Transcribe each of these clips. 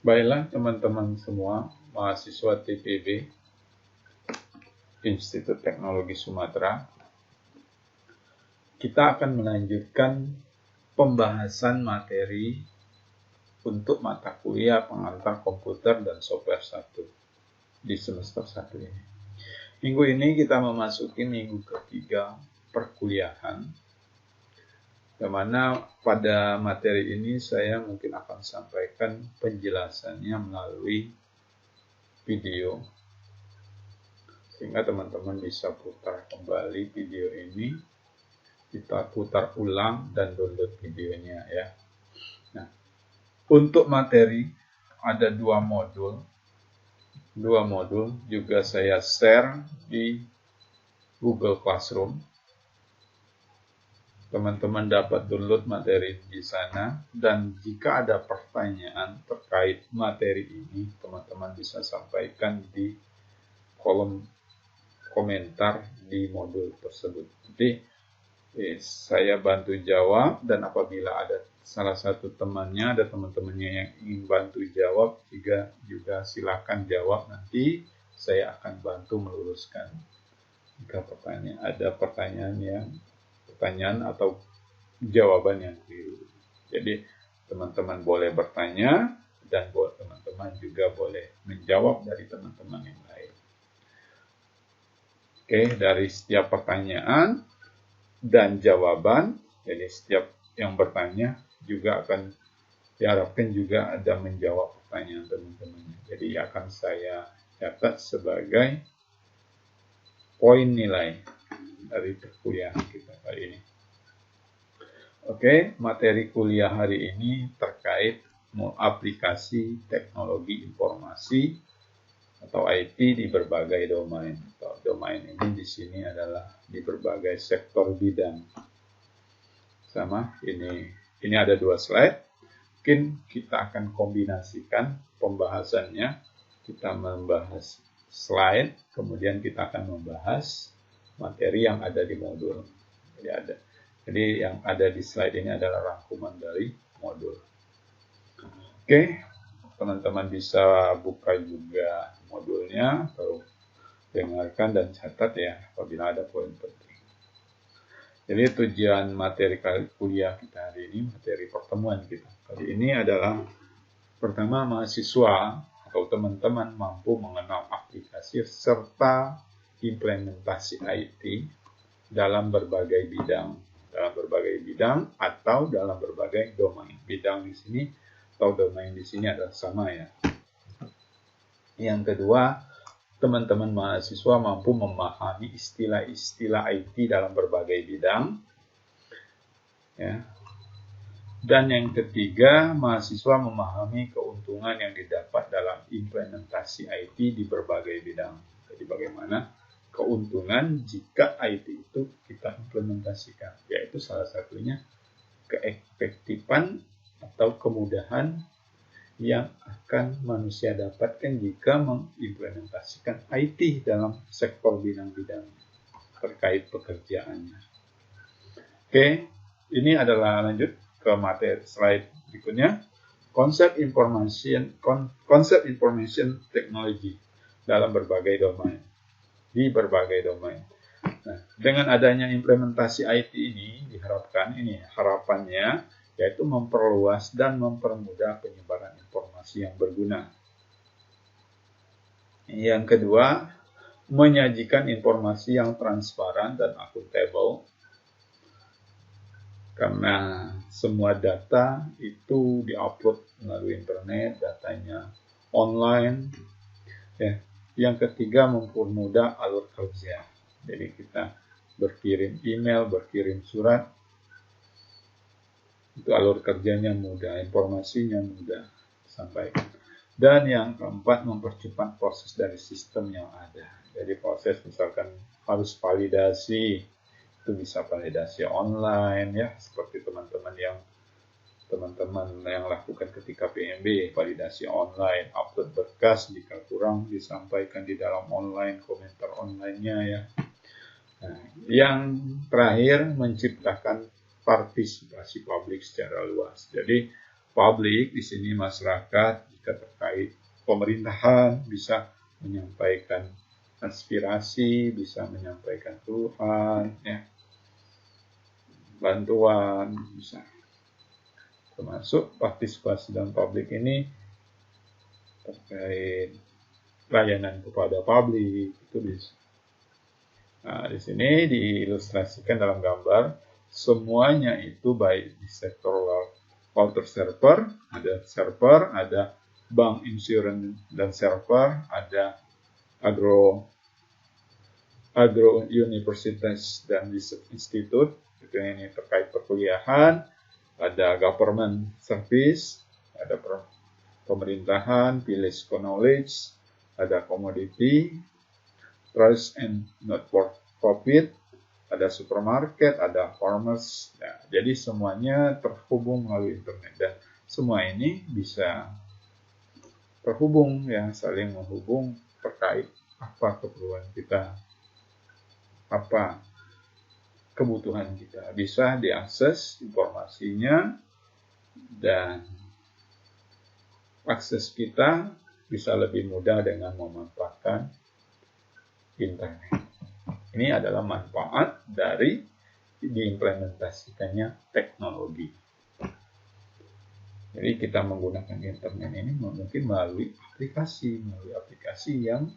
Baiklah teman-teman semua, mahasiswa TPB, Institut Teknologi Sumatera, kita akan melanjutkan pembahasan materi untuk mata kuliah pengantar komputer dan software 1 di semester 1 ini. Minggu ini kita memasuki minggu ketiga perkuliahan, di mana pada materi ini saya mungkin akan sampaikan penjelasannya melalui video, sehingga teman-teman bisa putar kembali video ini, kita putar ulang dan download videonya ya. Nah, untuk materi ada dua modul juga saya share di Google Classroom. Teman-teman dapat download materi di sana, dan jika ada pertanyaan terkait materi ini, teman-teman bisa sampaikan di kolom komentar di modul tersebut. Nanti saya bantu jawab, dan apabila ada salah satu temannya, ada teman-temannya yang ingin bantu jawab, juga silakan jawab, nanti saya akan bantu meluruskan jika ada pertanyaan atau jawaban yang keliru. Jadi teman-teman boleh bertanya, dan teman-teman juga boleh menjawab dari teman-teman yang lain. Oke, dari setiap pertanyaan dan jawaban, jadi setiap yang bertanya juga akan diharapkan juga ada menjawab pertanyaan teman-temannya. Jadi akan saya catat sebagai poin nilai dari perkuliahan kita kali ini. Oke, materi kuliah hari ini terkait aplikasi teknologi informasi atau IT di berbagai domain. Domain ini di sini adalah di berbagai sektor bidang. Sama ini ada 2 slide. Mungkin kita akan kombinasikan pembahasannya. Kita membahas slide, kemudian kita akan membahas materi yang ada di modul. Jadi yang ada di slide ini adalah rangkuman dari modul. Oke, teman-teman bisa buka juga modulnya, atau dengarkan dan catat ya apabila ada poin penting. Jadi tujuan materi kuliah kita hari ini, materi pertemuan kita kali ini adalah pertama, mahasiswa atau teman-teman mampu mengenal aplikasi serta implementasi IT dalam berbagai bidang atau dalam berbagai domain. Bidang di sini atau domain di sini adalah sama ya. Yang kedua, teman-teman mahasiswa mampu memahami istilah-istilah IT dalam berbagai bidang. Ya. Dan yang ketiga, mahasiswa memahami keuntungan yang didapat dalam implementasi IT di berbagai bidang. Jadi bagaimana keuntungan jika IT itu kita implementasikan, yaitu salah satunya keefektifan atau kemudahan yang akan manusia dapatkan jika mengimplementasikan IT dalam sektor bidang-bidang terkait pekerjaannya. Oke, ini adalah lanjut ke materi slide berikutnya. Konsep information technology dalam berbagai domain, di berbagai domain. Nah, dengan adanya implementasi IT ini diharapkan, harapannya yaitu memperluas dan mempermudah penyebaran informasi yang berguna. Yang kedua, menyajikan informasi yang transparan dan akuntabel, karena semua data itu diupload melalui internet, datanya online. Ya. Yang ketiga, mempermudah alur kerja. Jadi kita berkirim email, berkirim surat, itu alur kerjanya mudah, informasinya mudah disampaikan. Dan yang keempat, mempercepat proses dari sistem yang ada. Jadi proses misalkan harus validasi, itu bisa validasi online ya, seperti teman-teman yang lakukan ketika PMB, validasi online, upload berkas, jika kurang disampaikan di dalam online, komentar online-nya ya. Nah, yang terakhir, menciptakan partisipasi publik secara luas. Jadi publik di sini masyarakat, jika terkait pemerintahan, bisa menyampaikan aspirasi, bisa menyampaikan keluhan, ya, bantuan, bisa. Termasuk partisipasi dalam publik ini terkait layanan kepada publik, itu bisa. Nah, di sini diilustrasikan dalam gambar, semuanya itu baik di sektor router server, ada bank insurance dan server, ada agro universitas dan research institute, itu ini terkait perkuliahan, ada government service, ada pemerintahan, village knowledge, ada commodity, trust and not for profit, ada supermarket, ada farmers. Nah, jadi semuanya terhubung melalui internet dan semua ini bisa terhubung, ya, saling menghubung terkait apa keperluan kita, apa kebutuhan kita, bisa diakses informasinya dan akses kita bisa lebih mudah dengan memanfaatkan internet. Ini adalah manfaat dari diimplementasikannya teknologi. Jadi kita menggunakan internet ini mungkin melalui aplikasi yang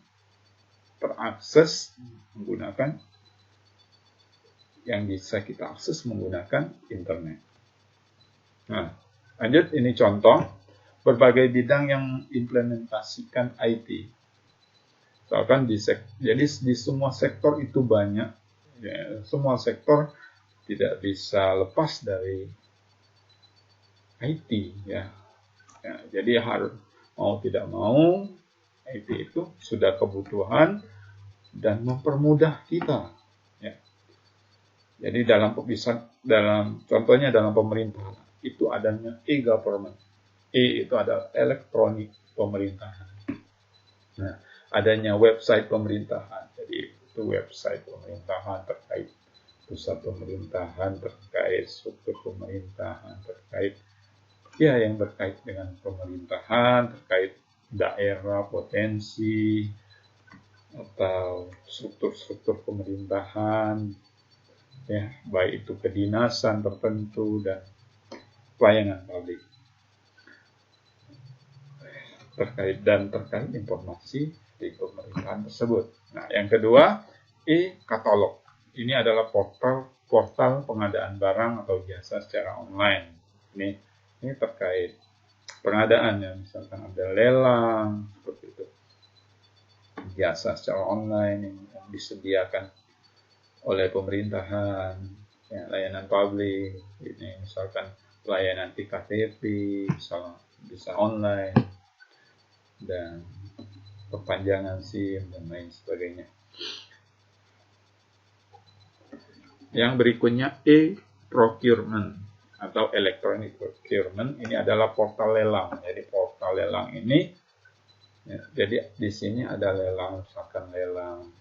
terakses menggunakan, yang bisa kita akses menggunakan internet. Nah, lanjut, ini contoh berbagai bidang yang implementasikan IT. Misalkan jadi di semua sektor itu banyak, ya, semua sektor tidak bisa lepas dari IT, ya. Ya, jadi harus mau tidak mau IT itu sudah kebutuhan dan mempermudah kita, ya. Jadi contohnya dalam pemerintahan itu adanya e-government. Itu adalah elektronik pemerintahan. Nah, adanya website pemerintahan. Jadi itu website pemerintahan terkait pusat pemerintahan, terkait struktur pemerintahan, terkait yang berkait dengan pemerintahan, terkait daerah, potensi, atau struktur-struktur pemerintahan, ya, baik itu kedinasan tertentu dan pelayanan publik. Terkait informasi di pemerintahan tersebut. Nah, yang kedua, e-katalog. Ini adalah portal pengadaan barang atau jasa secara online. Ini terkait pengadaan, ya, misalkan ada lelang seperti itu. Jasa secara online yang disediakan oleh pemerintahan, ya, layanan publik. Ini misalkan pelayanan iktp bisa online, dan perpanjangan SIM dan lain sebagainya. Yang berikutnya e-procurement atau electronic procurement. Ini adalah portal lelang. Jadi portal lelang ini, ya, jadi di sini ada lelang, misalkan lelang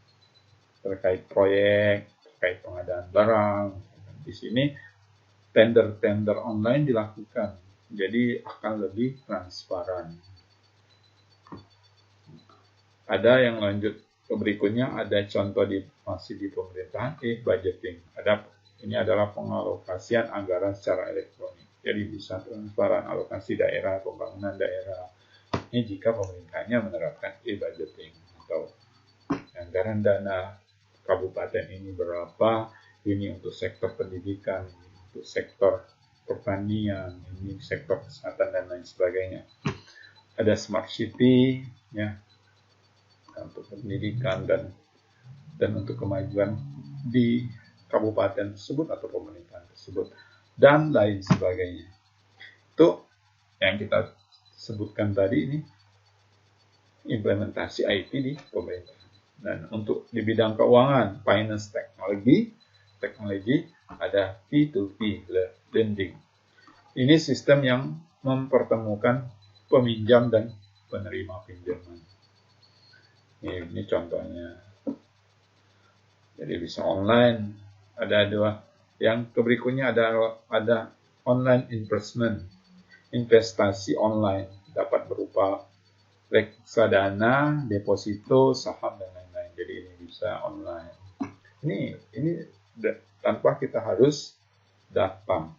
terkait proyek, terkait pengadaan barang. Di sini tender online dilakukan. Jadi akan lebih transparan. Ada yang lanjut ke berikutnya, ada contoh masih di pemerintahan, budgeting. Ini adalah pengalokasian anggaran secara elektronik. Jadi bisa transparan alokasi daerah, pembangunan daerah. Ini jika pemerintahnya menerapkan budgeting atau anggaran dana kabupaten ini berapa, ini untuk sektor pendidikan, untuk sektor pertanian, ini sektor kesehatan dan lain sebagainya. Ada smart city, ya, untuk pendidikan dan untuk kemajuan di kabupaten tersebut atau pemerintahan tersebut dan lain sebagainya. Itu yang kita sebutkan tadi, ini implementasi IT di pemerintahan. Dan untuk di bidang keuangan, finance teknologi ada P2P lending. Ini sistem yang mempertemukan peminjam dan penerima pinjaman. Ini contohnya. Jadi bisa online. Ada dua. Yang berikutnya ada online investment, investasi online. dapat berupa reksadana, deposito, saham dan lain-lain. Jadi ini bisa online. Ini tanpa kita harus datang.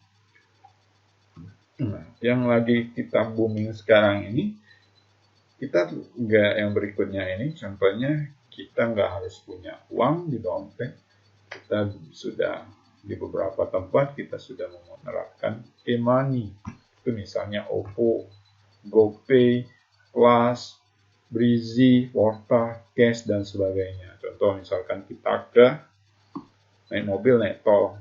Nah, yang lagi kita booming sekarang ini, kita nggak, yang berikutnya ini contohnya, kita nggak harus punya uang di dompet. Kita sudah di beberapa tempat kita sudah menerapkan e-money. Itu misalnya OVO, GoPay, Plus, Breezy, Porta, Cash dan sebagainya. Contoh misalkan kita naik mobil, naik tol.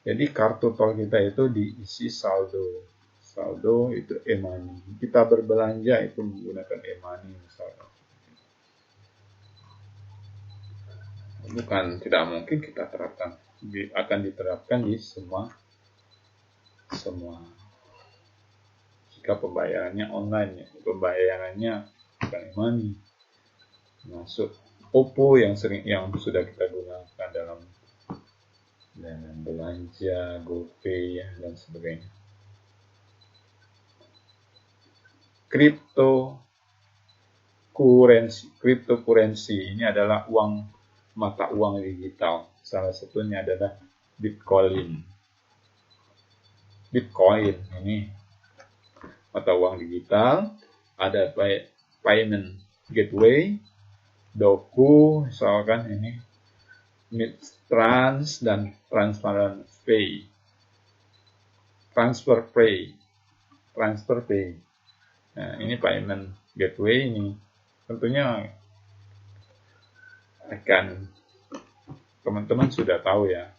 Jadi kartu tol kita itu diisi saldo. Saldo itu e-money. Kita berbelanja itu menggunakan e-money misalkan. Bukan tidak mungkin kita terapkan, akan diterapkan di semua jika pembayarannya online ya. Pembayarannya bukan e-money. Masuk OVO yang sudah kita gunakan dalam belanja, GoPay ya, dan sebagainya. Cryptocurrency ini adalah mata uang digital. Salah satunya adalah Bitcoin. Bitcoin ini mata uang digital, ada payment gateway, Doku, misalkan ini Trans dan Transfer Pay. Nah, ini payment gateway ini tentunya akan teman-teman sudah tahu ya.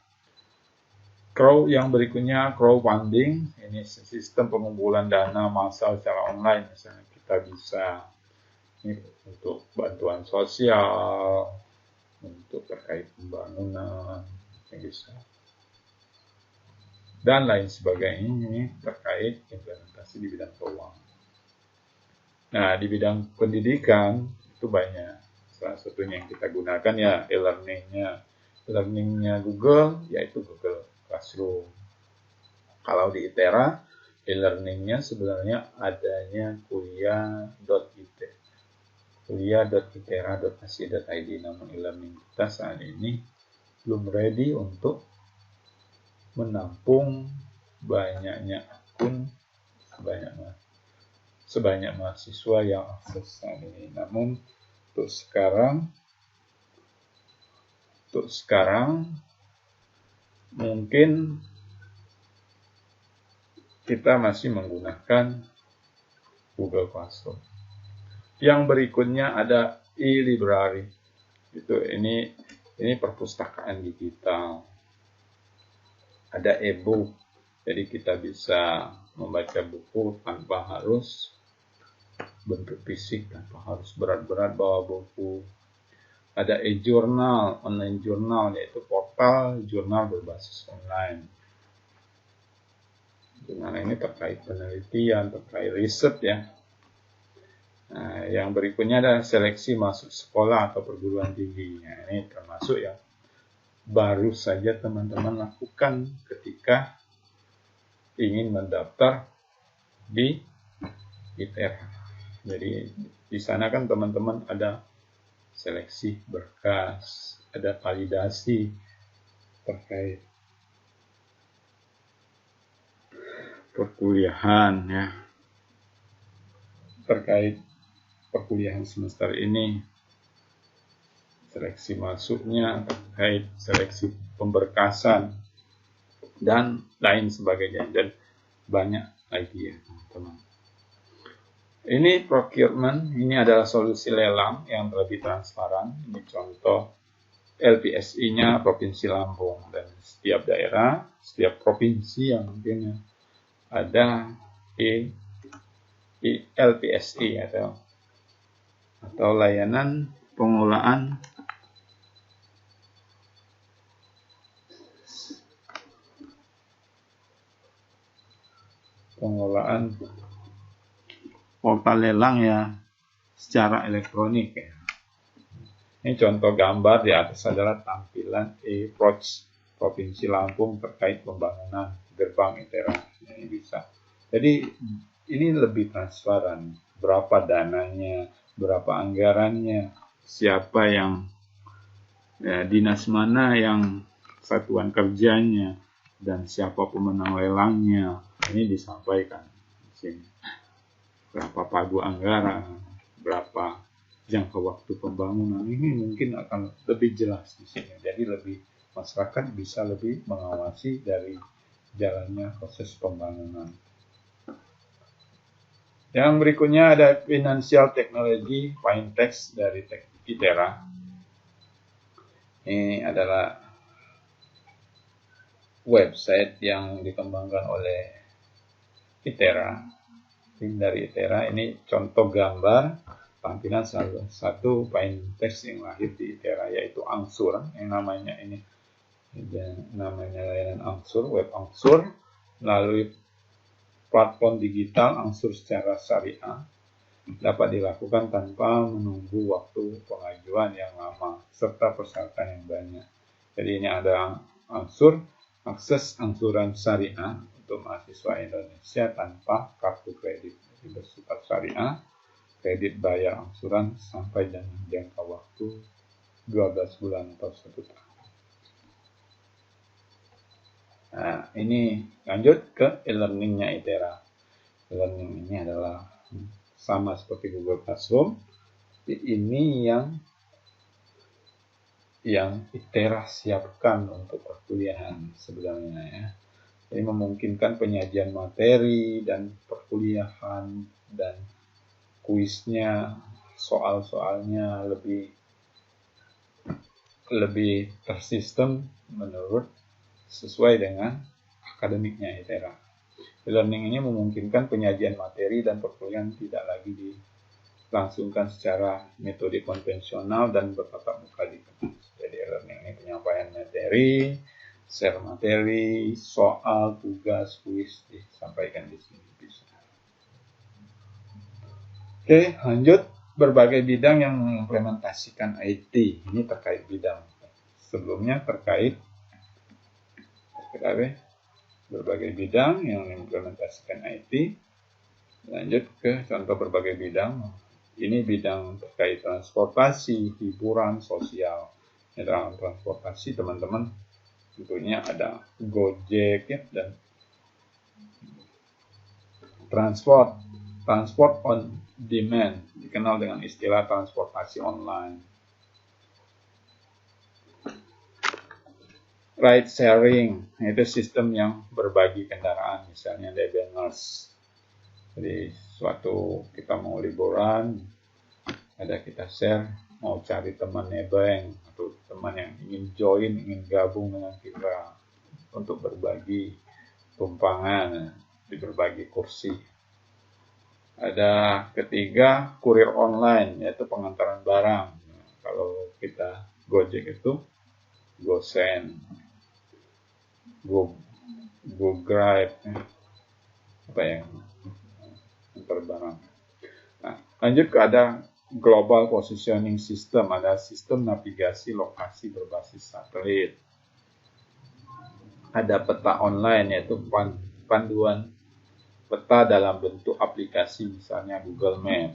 Yang berikutnya crowdfunding, ini sistem pengumpulan dana massal secara online. Misalnya kita bisa ini untuk bantuan sosial, untuk terkait pembangunan, yang bisa, dan lain sebagainya. Ini terkait implementasi di bidang keuangan. Nah, di bidang pendidikan itu banyak. Salah satunya yang kita gunakan ya e-learningnya Google, yaitu Google Classroom. Kalau di ITERA, e-learningnya sebenarnya adanya kuliah.itera.ac.id, namun e-learning kita saat ini belum ready untuk menampung banyaknya akun sebanyak mahasiswa yang akses saat ini. Namun untuk sekarang mungkin kita masih menggunakan Google Classroom. Yang berikutnya ada e-library. Ini perpustakaan digital. Ada e-book. Jadi kita bisa membaca buku tanpa harus bentuk fisik, tanpa harus berat-berat bawa buku. Ada e-journal, online journal, yaitu portal jurnal berbasis online. Jurnal ini terkait penelitian, terkait riset ya. Nah, yang berikutnya adalah seleksi masuk sekolah atau perguruan tinggi. Nah, ini termasuk yang baru saja teman-teman lakukan ketika ingin mendaftar di ITERA. Jadi di sana kan teman-teman ada seleksi berkas, ada validasi terkait perkuliahan ya. Terkait perkuliahan semester ini, seleksi masuknya, terkait seleksi pemberkasan dan lain sebagainya, dan banyak lagi ya teman-teman. Ini procurement, ini adalah solusi lelang yang lebih transparan. Ini contoh LPSI-nya Provinsi Lampung, dan setiap daerah, setiap provinsi yang mungkin ada LPSI atau layanan pengelolaan portal lelang ya secara elektronik ya. Ini contoh gambar, di atas adalah tampilan e-Proc Provinsi Lampung terkait pembangunan gerbang ITERA. Ini bisa. Jadi ini lebih transparan. Berapa dananya, berapa anggarannya, siapa yang dinas mana yang satuan kerjanya, dan siapa pemenang lelangnya. Ini disampaikan di sini. Berapa pagu anggaran, berapa jangka waktu pembangunan, ini mungkin akan lebih jelas di sini. Jadi masyarakat bisa lebih mengawasi dari jalannya proses pembangunan. Yang berikutnya ada Financial Technology Fintech dari ITERA. Ini adalah website yang dikembangkan oleh ITERA. Tim dari ITERA ini contoh gambar tampilan salah satu fintech yang lahir di ITERA, yaitu Angsur, yang namanya layanan Angsur, web Angsur, melalui platform digital Angsur secara syariah dapat dilakukan tanpa menunggu waktu pengajuan yang lama serta persyaratan yang banyak. Jadi ini ada Angsur, akses angsuran syariah untuk mahasiswa Indonesia tanpa kartu kredit. Jadi bersifat syariah, kredit bayar angsuran sampai dengan jangka waktu 12 bulan atau 1 tahun. Nah, ini lanjut ke e-learningnya ITERA. E-learning ini adalah sama seperti Google Classroom. Ini yang ITERA siapkan untuk perkuliahan sebenarnya ya. Ini memungkinkan penyajian materi dan perkuliahan dan kuisnya, soal-soalnya lebih tersistem menurut sesuai dengan akademiknya ITERA. E-learning ini memungkinkan penyajian materi dan perkuliahan tidak lagi dilangsungkan secara metode konvensional dan bertatap muka di kelas. Jadi e-learning ini penyampaian materi, share materi, soal, tugas, kuis disampaikan di sini bisa. Oke, lanjut berbagai bidang yang mengimplementasikan IT. Ini terkait bidang. Sebelumnya terkait berbagai bidang yang mengimplementasikan IT. Lanjut ke contoh berbagai bidang. Ini bidang terkait transportasi, hiburan, sosial. Dalam transportasi teman-teman tentunya ada Gojek ya, dan transport on demand, dikenal dengan istilah transportasi online. Ride sharing, itu sistem yang berbagi kendaraan, misalnya Debeners. Jadi suatu kita mau liburan, ada kita share, mau cari teman nebeng atau teman yang ingin join, ingin gabung dengan kita untuk berbagi tumpangan, di berbagi kursi. Ada ketiga, kurir online, yaitu pengantaran barang. Kalau kita Gojek itu GoSend, GoGrive, apa yang antar barang. Nah, lanjut ke ada Global Positioning System, ada sistem navigasi lokasi berbasis satelit. Ada peta online, yaitu panduan peta dalam bentuk aplikasi, misalnya Google Map.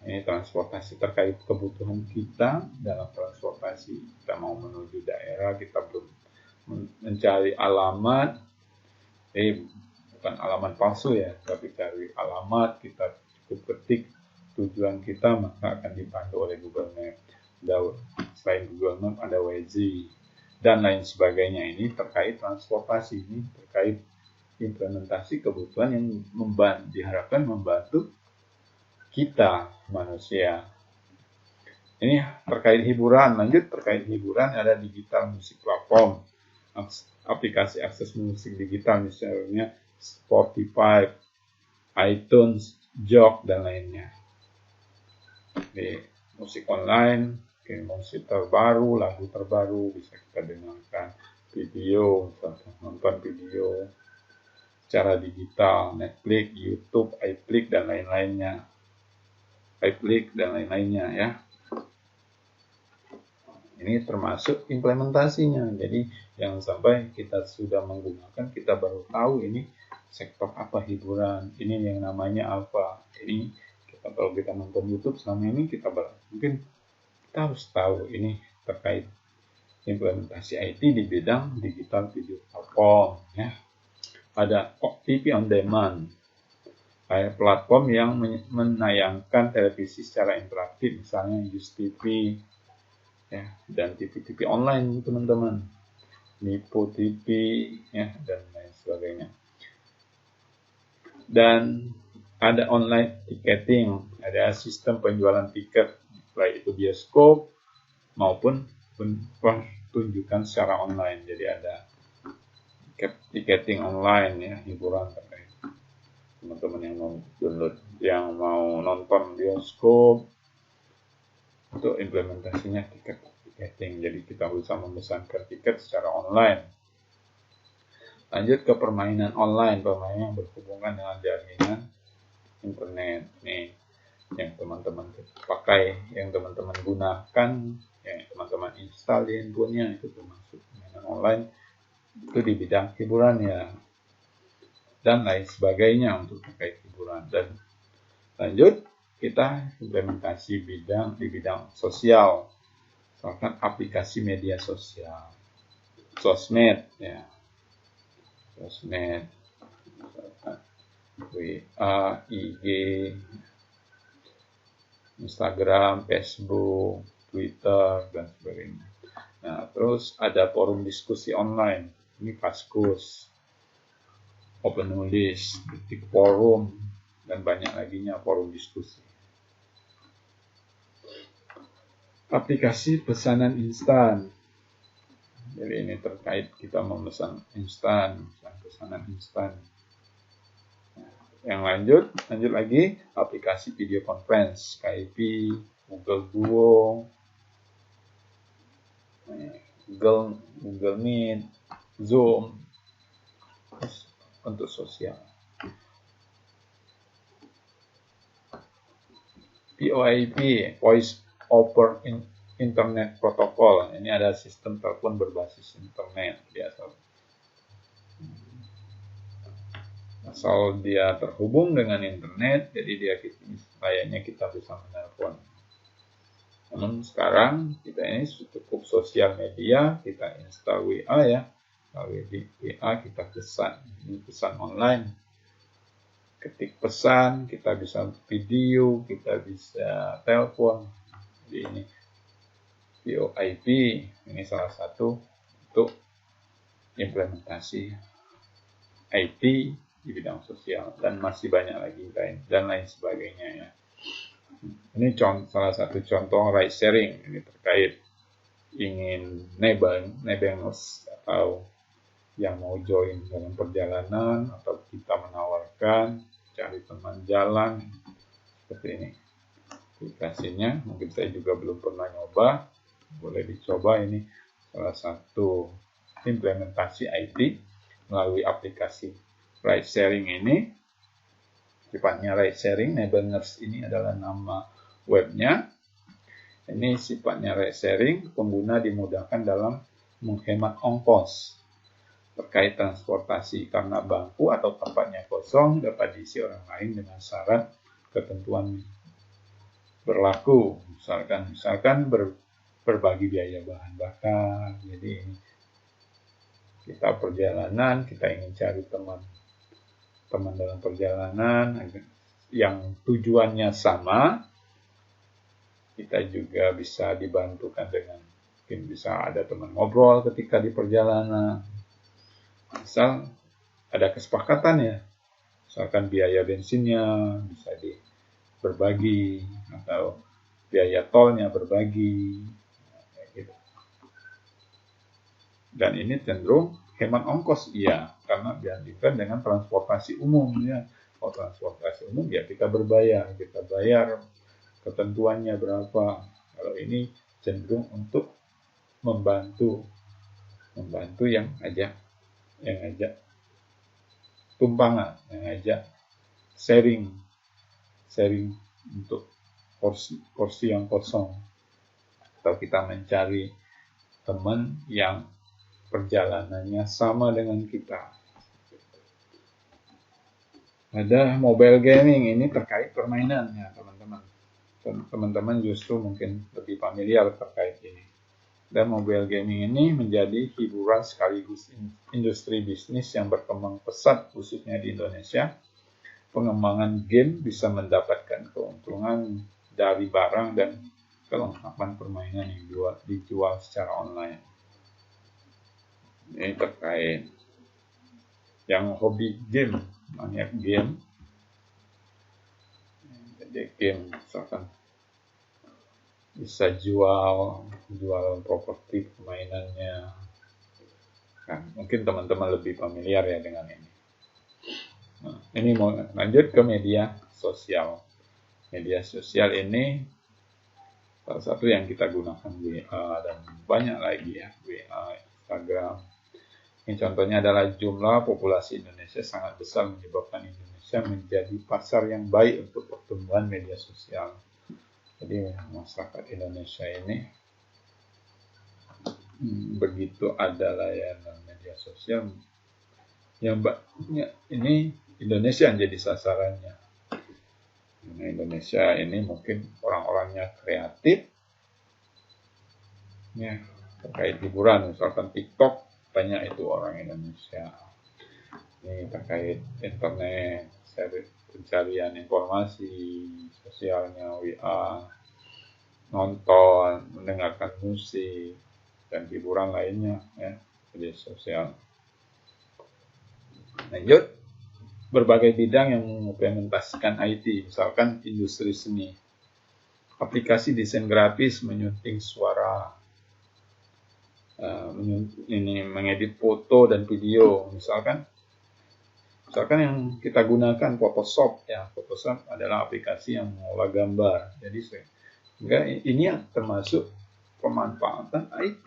Ini transportasi terkait kebutuhan kita dalam transportasi. Kita mau menuju daerah, kita belum mencari alamat, bukan alamat palsu ya, tapi cari alamat, kita cukup ketik tujuan kita, maka akan dipandu oleh Google Map. Selain Google Map ada Waze dan lain sebagainya. Ini terkait transportasi, ini terkait implementasi kebutuhan yang diharapkan membantu kita manusia. Ini terkait hiburan. Lanjut terkait hiburan, ada digital music platform, aplikasi akses musik digital, misalnya Spotify, iTunes, Jog dan lainnya. Di musik online, musik terbaru, lagu terbaru bisa kita dengarkan, video, nonton video secara digital, Netflix, YouTube, iFlix dan lain-lainnya. Ya. Ini termasuk implementasinya. Jadi jangan sampai kita sudah menggunakan, kita baru tahu ini sektor apa hiburan, ini yang namanya apa. Ini kalau kita nonton YouTube selama ini mungkin kita harus tahu ini terkait implementasi IT di bidang digital video platform ya. Ada TV on demand, kayak platform yang menayangkan televisi secara interaktif, misalnya YusTV ya, dan TV-TV online teman-teman, Nipo TV ya, dan lain sebagainya. Dan ada online ticketing, ada sistem penjualan tiket baik itu bioskop maupun pertunjukan secara online. Jadi ada ticketing online ya, hiburan terkait teman-teman yang mau download, yang mau nonton bioskop, untuk implementasinya ticketing. Jadi kita bisa memesankan tiket secara online. Lanjut ke permainan online, permainan yang berhubungan dengan jaringan internet. Nih, yang teman-teman pakai, yang teman-teman gunakan, yang teman-teman install di handphonenya, itu termasuk permainan online. Itu di bidang hiburan ya, dan lain sebagainya untuk terkait hiburan. Dan lanjut, kita implementasi di bidang sosial, misalkan aplikasi media sosial, sosmed ya, sosmed, WA, IG, Instagram, Facebook, Twitter, dan sebagainya. Nah, terus ada forum diskusi online, ini Kaskus, OpenNulis, Detik Forum, dan banyak laginya forum diskusi. Aplikasi pesanan instan. Jadi ini terkait kita memesan instan, pesanan instan. Yang lanjut lagi aplikasi video conference, Skype, Google Duo, Google Meet, Zoom, untuk sosial. VoIP, Voice over Internet Protocol. Ini ada sistem telepon berbasis internet biasa. Asal dia terhubung dengan internet, jadi layaknya kita bisa menelpon. Namun sekarang kita ini cukup sosial media, kita install WA ya. Lalu di WA kita pesan, ini pesan online. Ketik pesan, kita bisa video, kita bisa telepon. Jadi ini VoIP, ini salah satu untuk implementasi IT di bidang sosial, dan masih banyak lagi dan lain sebagainya ya. Ini salah satu contoh ride sharing, ini terkait ingin nebengers atau yang mau join dalam perjalanan, atau kita menawarkan cari teman jalan seperti ini. Aplikasinya mungkin saya juga belum pernah nyoba, boleh dicoba. Ini salah satu implementasi IT melalui aplikasi ride sharing ini. Sifatnya ride sharing, Nebengers ini adalah nama webnya. Ini sifatnya ride sharing, pengguna dimudahkan dalam menghemat ongkos terkait transportasi, karena bangku atau tempatnya kosong dapat diisi orang lain dengan syarat ketentuan berlaku, misalkan berbagi biaya bahan bakar. Jadi ini kita perjalanan, kita ingin cari teman dalam perjalanan yang tujuannya sama, kita juga bisa dibantukan dengan mungkin bisa ada teman ngobrol ketika di perjalanan, asal ada kesepakatan ya, misalkan biaya bensinnya bisa berbagi atau biaya tolnya berbagi gitu. Dan ini cenderung hemat ongkos, iya, karena dibandingkan dengan transportasi umum ya. Kalau transportasi umum ya kita bayar ketentuannya berapa. Kalau ini cenderung untuk membantu yang ajak tumpangan, yang ajak sharing untuk porsi yang kosong, atau kita mencari teman yang perjalanannya sama dengan kita. Ada mobile gaming, ini terkait permainannya teman-teman. Teman-teman justru mungkin lebih familiar terkait ini. Dan mobile gaming ini menjadi hiburan sekaligus industri bisnis yang berkembang pesat khususnya di Indonesia. Pengembangan game bisa mendapatkan keuntungan dari barang dan kelengkapan permainan yang dijual secara online. Ini terkait yang hobi game, banyak game. Jadi game misalkan bisa jual properti permainannya. Nah, mungkin teman-teman lebih familiar ya dengan ini. Nah, ini mau lanjut ke media sosial. Media sosial ini salah satu yang kita gunakan WA dan banyak lagi ya, WA, Instagram. Ini contohnya adalah jumlah populasi Indonesia sangat besar menyebabkan Indonesia menjadi pasar yang baik untuk pertumbuhan media sosial. Jadi masyarakat Indonesia ini begitu ada layanan media sosial yang banyak, ini Indonesia yang jadi sasarannya. Nah, Indonesia ini mungkin orang-orangnya kreatif ya, terkait hiburan, misalkan TikTok banyak itu orang Indonesia. Ini terkait internet, pencarian informasi sosialnya, WA, nonton, mendengarkan musik, dan hiburan lainnya ya, media sosial. Lanjut, berbagai bidang yang mengimplementasikan IT, misalkan industri seni, aplikasi desain grafis, menyunting suara, mengedit foto dan video, misalkan yang kita gunakan Photoshop ya. Photoshop adalah aplikasi yang mengolah gambar. Jadi sehingga ini termasuk pemanfaatan IT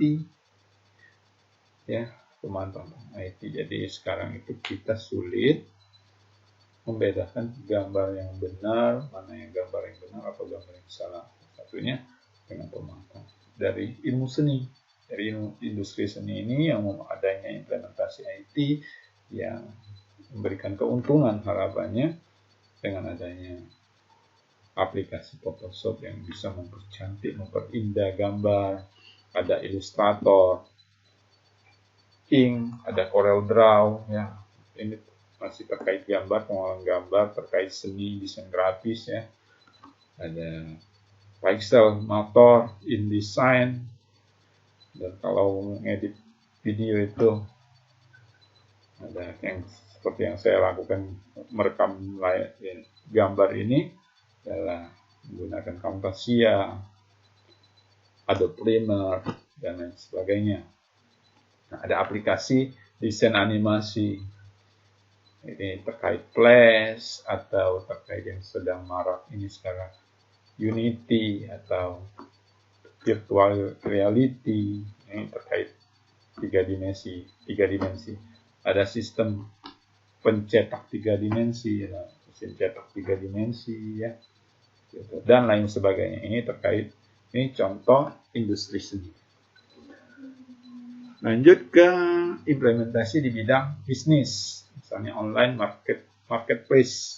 ya, pemanfaatan IT. Jadi sekarang itu kita sulit membedakan gambar yang benar, mana yang gambar yang benar atau gambar yang salah. Satunya dengan pemanfaatan dari ilmu seni. Dari industri seni ini yang adanya implementasi IT yang memberikan keuntungan harapannya dengan adanya aplikasi Photoshop yang bisa mempercantik, memperindah gambar, ada Illustrator, Ink, ada Corel Draw ya. Ini masih terkait gambar, pengolahan gambar, terkait seni, desain grafis ya. Ada Pixel, Motor, InDesign. Dan kalau ngedit video itu ada yang seperti yang saya lakukan, merekam gambar ini adalah menggunakan Camtasia, Adobe Premiere, dan lain sebagainya. Nah, ada aplikasi desain animasi. Ini terkait Flash atau terkait yang sedang marak ini sekarang Unity atau virtual reality, ini terkait tiga dimensi. Ada sistem pencetak 3 dimensi, ya, mesin cetak 3 dimensi ya, gitu. Dan lain sebagainya. Ini terkait, ini contoh industri seni. Lanjut ke implementasi di bidang bisnis, misalnya online marketplace.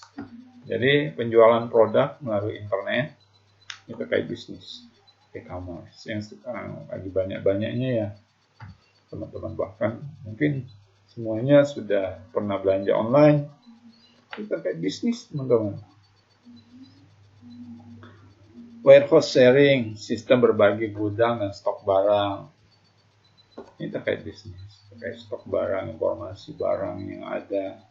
Jadi penjualan produk melalui internet, ini terkait bisnis e-commerce yang sekarang lagi banyak-banyaknya ya teman-teman. Bahkan mungkin semuanya sudah pernah belanja online. Itu terkait bisnis teman-teman. Warehouse sharing, sistem berbagi gudang dan stok barang. Ini terkait bisnis, terkait stok barang, informasi barang yang ada.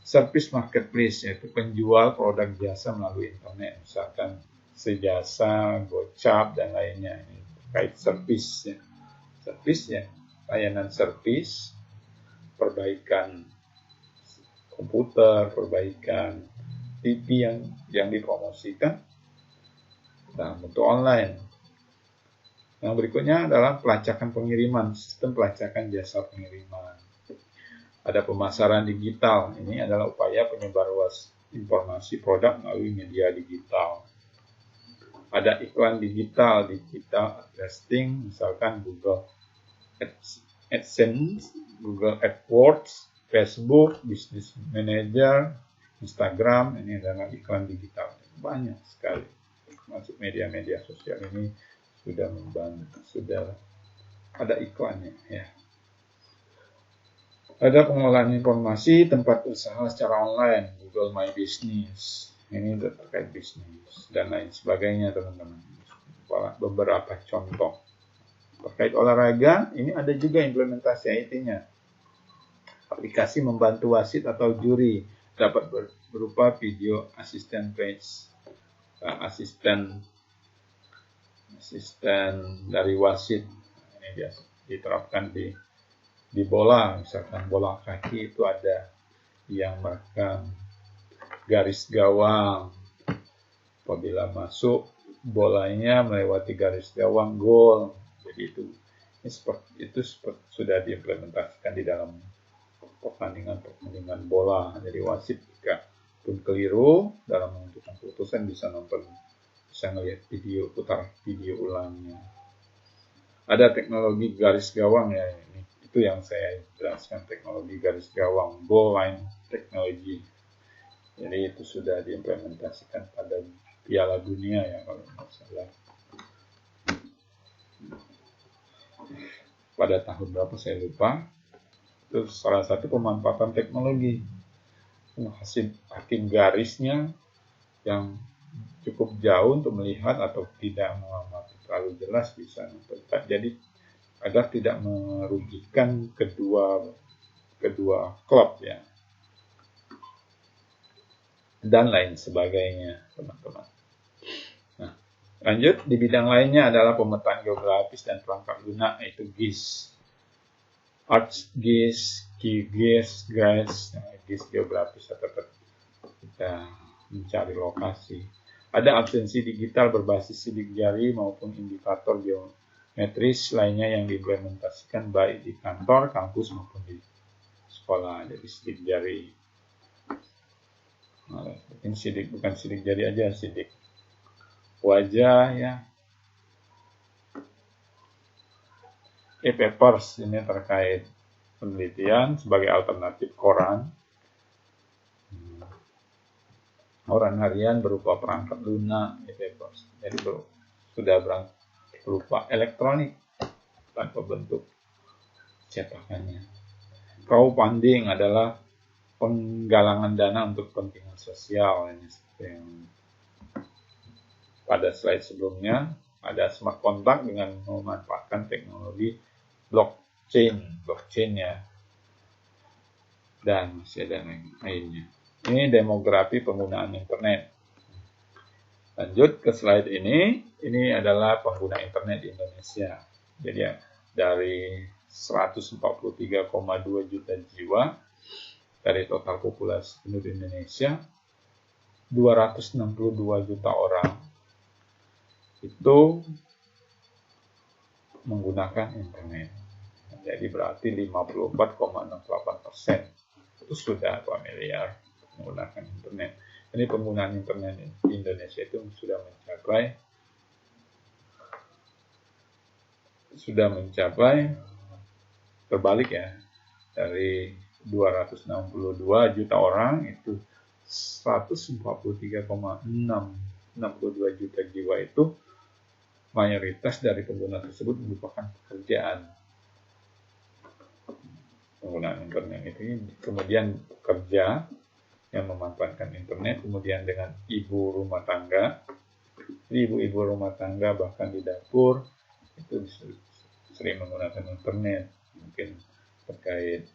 Service marketplace, yaitu penjual produk jasa melalui internet, misalkan Sejasa, Gocap, dan lainnya. Ini terkait service ya. Service ya, layanan service, perbaikan komputer, perbaikan TV yang dipromosikan dalam bentuk online. Yang berikutnya adalah pelacakan pengiriman, sistem pelacakan jasa pengiriman. Ada pemasaran digital, ini adalah upaya penyebar luas informasi produk melalui media digital. Ada iklan digital advertising, misalkan Google AdSense, Google AdWords, Facebook, Business Manager, Instagram, ini adalah iklan digital. Banyak sekali. Masuk media-media sosial ini sudah membantu, sudah ada iklannya ya. Ada pengolahan informasi tempat usaha secara online, Google My Business. Ini terkait bisnis dan lain sebagainya, teman-teman. Beberapa contoh. Terkait olahraga, ini ada juga implementasi IT-nya. Aplikasi membantu wasit atau juri dapat berupa video asisten page, asisten dari wasit. Ini biasa diterapkan di bola, misalkan bola kaki itu ada yang merekam garis gawang. Apabila masuk bolanya melewati garis gawang, gol. Jadi itu sudah diimplementasikan di dalam pertandingan bola. Jadi wasit jika pun keliru dalam menentukan keputusan bisa ngelihat video, putar video ulangnya. Ada teknologi garis gawang ya, itu yang saya jelaskan, teknologi garis gawang, goal line technology. Jadi itu sudah diimplementasikan pada Piala Dunia ya kalau tidak salah. Pada tahun berapa saya lupa. Itu salah satu pemanfaatan teknologi. Hakim garisnya yang cukup jauh untuk melihat atau tidak mengamati terlalu jelas bisa mempercepat. Jadi agar tidak merugikan kedua klub ya, dan lain sebagainya, teman-teman. Nah, lanjut di bidang lainnya adalah pemetaan geografis dan perangkat lunak, yaitu GIS, ArcGIS, QGIS, GIS geografis atau kita mencari lokasi. Ada absensi digital berbasis sidik jari maupun indikator geometris lainnya yang diimplementasikan baik di kantor, kampus maupun di sekolah. Jadi sidik jari. Mungkin bukan sidik jari aja, sidik wajah ya. E-papers ini terkait penelitian sebagai alternatif koran. Koran harian berupa perangkat lunak, e-papers. Jadi sudah berupa elektronik tanpa bentuk cetakannya. Crowdfunding adalah penggalangan dana untuk kepentingan sosial. Ini seperti yang pada slide sebelumnya. Ada smart contract dengan memanfaatkan teknologi blockchain ya, dan masih ada yang lainnya. Ini demografi penggunaan internet. Lanjut ke slide ini adalah pengguna internet di Indonesia. Jadi ya, dari 143,2 juta jiwa dari total populasi penduduk Indonesia, 262 juta orang itu menggunakan internet. Jadi berarti 54,68% itu sudah familiar menggunakan internet. Jadi penggunaan internet di Indonesia itu sudah mencapai terbalik ya, dari 262 juta orang itu 143,62 juta jiwa itu mayoritas dari pengguna tersebut merupakan pekerjaan. Penggunaan internet itu kemudian pekerja yang memanfaatkan internet, kemudian dengan ibu rumah tangga. Ibu-ibu rumah tangga bahkan di dapur itu sering menggunakan internet, mungkin terkait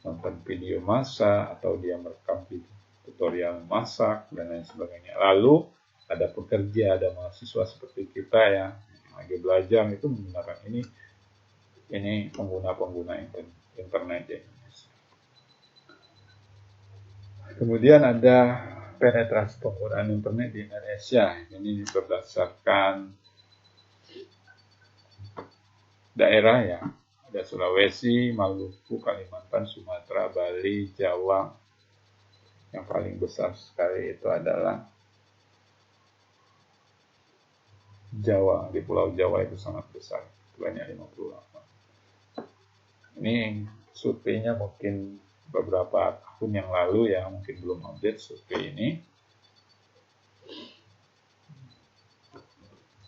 nonton video masak atau dia merekam tutorial masak dan lain sebagainya. Lalu ada pekerja, ada mahasiswa seperti kita ya yang lagi belajar itu menggunakan ini pengguna internet ya. Kemudian ada penetrasi penggunaan internet di Indonesia. Ini berdasarkan daerah ya. Ada Sulawesi, Maluku, Kalimantan, Sumatera, Bali, Jawa. Yang paling besar sekali itu adalah Jawa. Di Pulau Jawa itu sangat besar, banyak 58. Ini surveinya mungkin beberapa tahun yang lalu ya, mungkin belum update survei ini.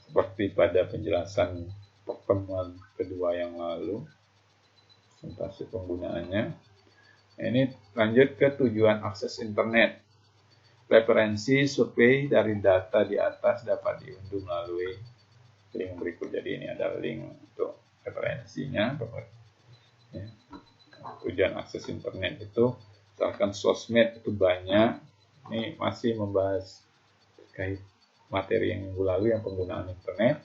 Seperti pada penjelasan pertemuan kedua yang lalu, presentasi penggunaannya. Ini lanjut ke tujuan akses internet. Referensi survei dari data di atas dapat diunduh melalui link berikut. Jadi ini ada link untuk referensinya. Ya. Tujuan akses internet itu, misalkan sosmed itu banyak. Ini masih membahas terkait materi yang minggu lalu yang penggunaan internet.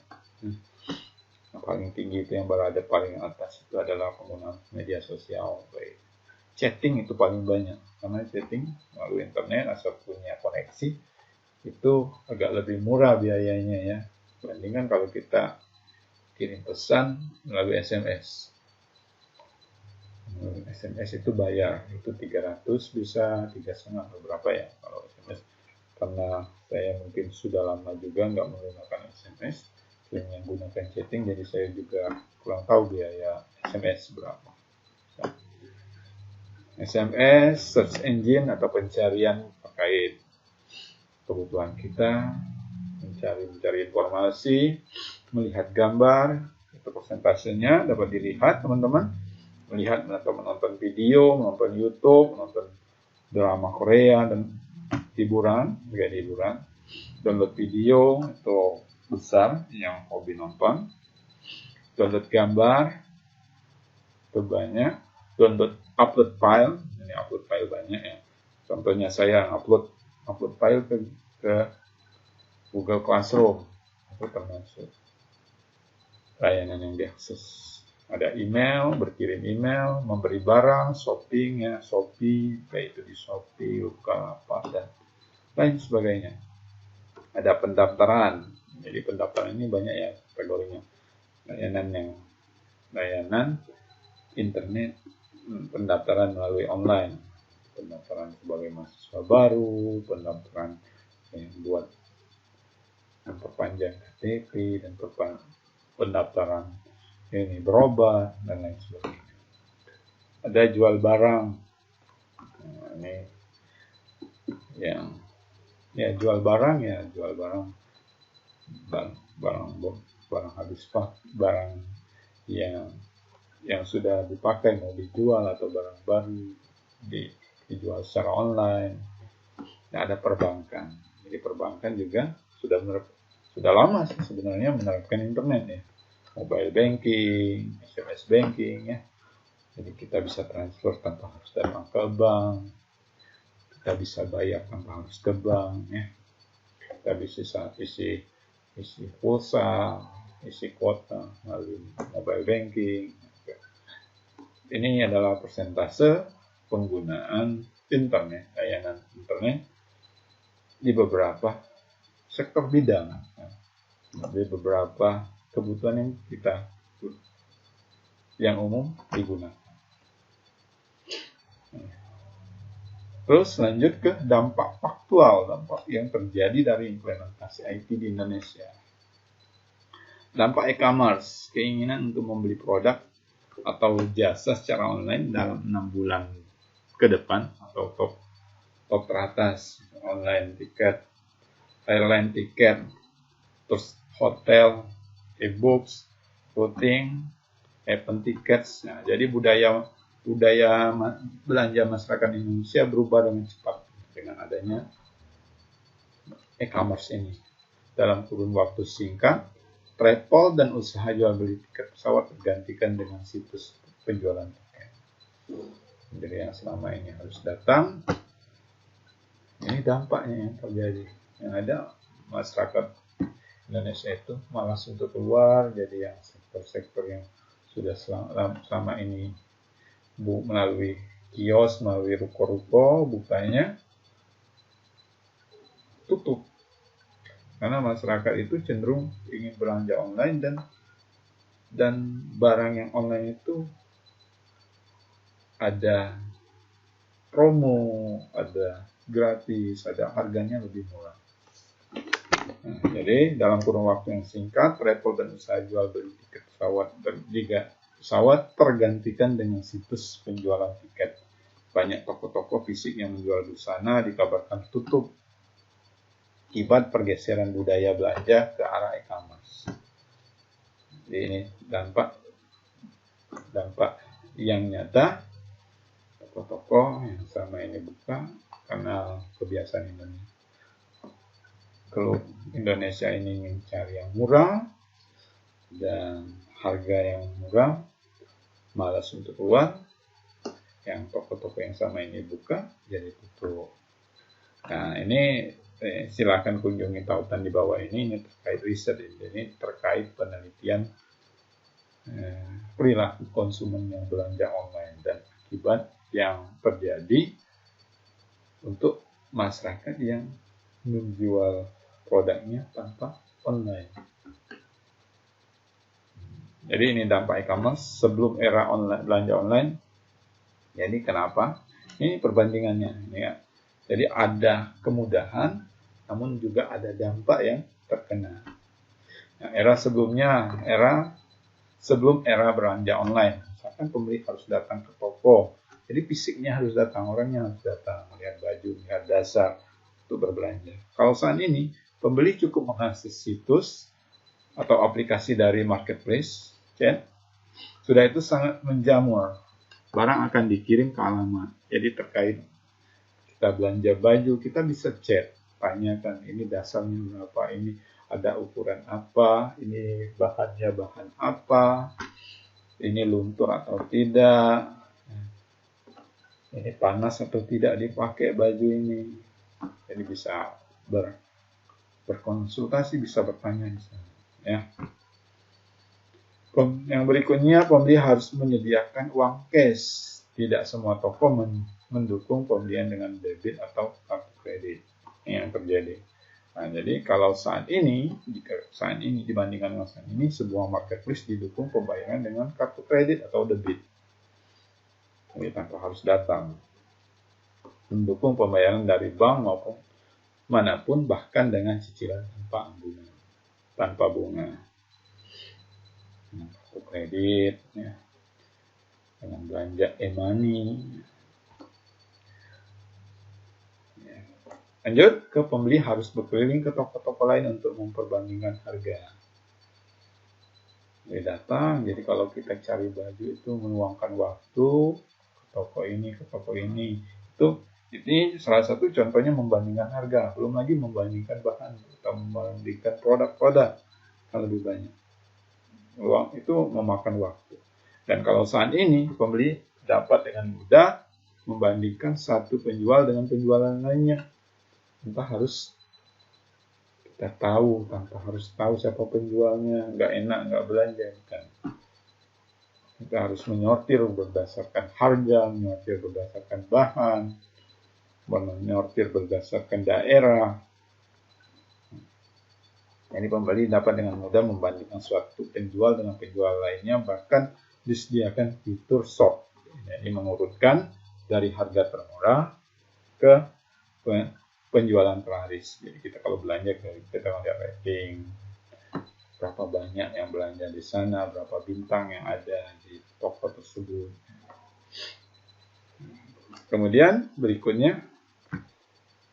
Yang paling tinggi itu yang berada paling atas itu adalah penggunaan media sosial. Baik. Chatting itu paling banyak, karena chatting melalui internet asal punya koneksi itu agak lebih murah biayanya ya, dibandingkan kalau kita kirim pesan melalui SMS. SMS itu bayar, itu 300 bisa 3,5 beberapa ya kalau SMS. Karena saya mungkin sudah lama juga nggak menggunakan SMS, sering yang gunakan chatting, jadi saya juga kurang tahu biaya SMS berapa. SMS, search engine atau pencarian terkait kebutuhan kita, mencari informasi, melihat gambar, itu persentasenya dapat dilihat teman-teman, melihat atau menonton video, menonton YouTube, menonton drama Korea dan hiburan, download video itu besar yang hobi nonton, download gambar itu banyak, upload file, ini upload file banyak ya. Contohnya saya upload file ke Google Classroom, itu termasuk layanan yang diakses. Ada email, berkirim email, memberi barang, shopping ya, Shopee, baik itu di Shopee, Bukalapak dan lain sebagainya. Ada pendaftaran, jadi pendaftaran ini banyak ya kategorinya. Layanan internet, pendaftaran melalui online, pendaftaran sebagai mahasiswa baru, pendaftaran yang buat memperpanjang KTP dan pendaftaran ini berobat dan lain sebagainya. Ada jual barang, nah, ini yang ya jual barang barang habis pakai, barang yang sudah dipakai mau dijual atau barang baru dijual secara online. Nah, ada perbankan. Jadi perbankan juga sudah lama sih sebenarnya menerapkan internet ya. Mobile banking, SMS banking ya. Jadi kita bisa transfer tanpa harus datang ke bank. Kita bisa bayar tanpa harus ke bank ya. Kita bisa isi pulsa, isi kuota melalui mobile banking. Ini adalah persentase penggunaan internet, layanan internet di beberapa sektor bidang, di beberapa kebutuhan yang umum digunakan. Terus lanjut ke dampak faktual, dampak yang terjadi dari implementasi IT di Indonesia. Dampak e-commerce, keinginan untuk membeli produk atau jasa secara online dalam 6 bulan ke depan atau top teratas, online tiket, airline tiket, terus hotel, e-books, routing, event tickets. Nah, jadi budaya belanja masyarakat Indonesia berubah dengan cepat dengan adanya e-commerce ini. Dalam kurun waktu singkat, travel dan usaha jual beli tiket pesawat tergantikan dengan situs penjualan tiket. Jadi yang selama ini harus datang, ini dampaknya yang terjadi. Yang ada masyarakat Indonesia itu malas untuk keluar, jadi yang sektor-sektor yang sudah selama ini melalui kios, melalui ruko-ruko, bukanya tutup. Karena masyarakat itu cenderung ingin belanja online dan barang yang online itu ada promo, ada gratis, ada harganya lebih murah. Nah, jadi dalam kurun waktu yang singkat, travel dan usaha jual beli tiket pesawat tergantikan dengan situs penjualan tiket banyak toko-toko fisik yang menjual busana dikabarkan tutup akibat pergeseran budaya belanja ke arah e-commerce. Jadi ini dampak yang nyata, toko-toko yang selama ini buka karena kebiasaan Indonesia. Kalau Indonesia ini ingin cari yang murah dan harga yang murah, malas untuk keluar, yang toko-toko yang sama ini buka jadi tutup. Nah ini silakan kunjungi tautan di bawah ini terkait riset ini terkait penelitian perilaku konsumen yang belanja online dan akibat yang terjadi untuk masyarakat yang menjual produknya tanpa online. Jadi ini dampak e-commerce sebelum era online, belanja online. Jadi kenapa? Ini perbandingannya. Ya. Jadi ada kemudahan, namun juga ada dampak yang terkena. Nah, sebelum era belanja online, misalkan pembeli harus datang ke toko. Jadi fisiknya harus datang, orangnya harus datang, melihat baju, melihat dasar untuk berbelanja. Kalau saat ini, pembeli cukup mengakses situs atau aplikasi dari marketplace, chat, sudah itu sangat menjamur. Barang akan dikirim ke alamat. Jadi terkait kita belanja baju, kita bisa chat, tanyakan ini dasarnya berapa, ini ada ukuran apa, ini bahannya bahan apa, ini luntur atau tidak, ini panas atau tidak dipakai baju ini. Jadi bisa berkonsultasi, bisa bertanya di sana. Ya. Yang berikutnya, pembeli harus menyediakan uang cash. Tidak semua toko mendukung pembelian dengan debit atau kartu kredit. Ini yang terjadi. Nah, jadi kalau saat ini dibandingkan dengan saat ini, sebuah marketplace didukung pembayaran dengan kartu kredit atau debit. Jadi tanpa harus datang. Mendukung pembayaran dari bank maupun manapun, bahkan dengan cicilan tanpa bunga. Kartu kredit, ya. Dengan belanja e-money. Ya. Lanjut ke pembeli harus berkeliling ke toko-toko lain untuk memperbandingkan harga. Jadi datang, jadi kalau kita cari baju itu meluangkan waktu ke toko ini, ke toko ini. Ini salah satu contohnya membandingkan harga, belum lagi membandingkan bahan atau membandingkan produk-produk yang lebih banyak. Uang itu memakan waktu. Dan kalau saat ini pembeli dapat dengan mudah membandingkan satu penjual dengan penjualan lainnya. Tanpa harus tahu siapa penjualnya, nggak enak, nggak belanja kan. Kita harus menyortir berdasarkan harga, menyortir berdasarkan bahan, menyortir berdasarkan daerah. Jadi pembeli dapat dengan mudah membandingkan suatu penjual dengan penjual lainnya, bahkan disediakan fitur sort. Jadi mengurutkan dari harga termurah ke penjualan terlaris. Jadi kita kalau belanja, kita melihat rating, berapa banyak yang belanja di sana, berapa bintang yang ada di toko tersebut. Kemudian berikutnya,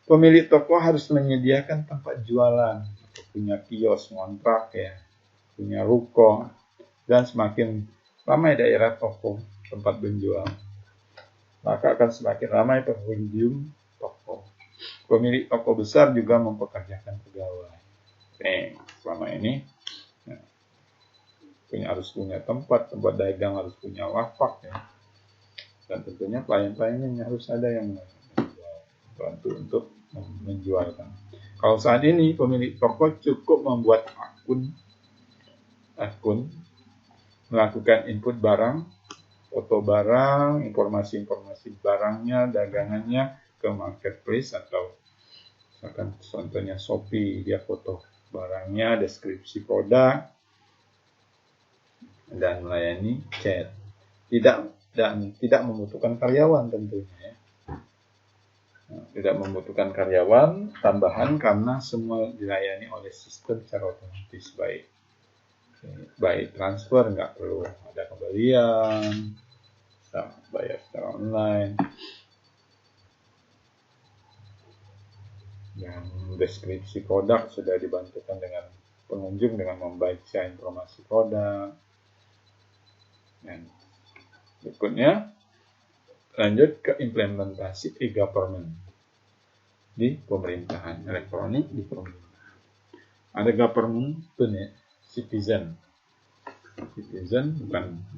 pemilik toko harus menyediakan tempat jualan, punya kios, ngontrak ya, punya ruko, dan semakin ramai daerah toko tempat menjual, maka akan semakin ramai pengunjung toko. Pemilik toko besar juga mempekerjakan pegawai. Selama ini harus punya tempat dagang, harus punya lapak ya, dan tentunya pelayan-pelayannya harus ada yang bantu untuk menjualkan. Kalau saat ini pemilik toko cukup membuat akun, melakukan input barang, foto barang, informasi barangnya, dagangannya ke marketplace atau misalkan contohnya Shopee, dia foto barangnya, deskripsi produk, dan melayani chat. Tidak membutuhkan karyawan tentunya ya. Tidak membutuhkan karyawan tambahan karena semua dilayani oleh sistem secara otomatis, baik transfer, nggak perlu ada kembalian, bisa bayar secara online. Dan deskripsi produk sudah dibantukan dengan pengunjung dengan membaca informasi produk. Dan berikutnya lanjut ke implementasi e-government di pemerintahan elektronik di pemerintahan. Ada government itu nih, citizen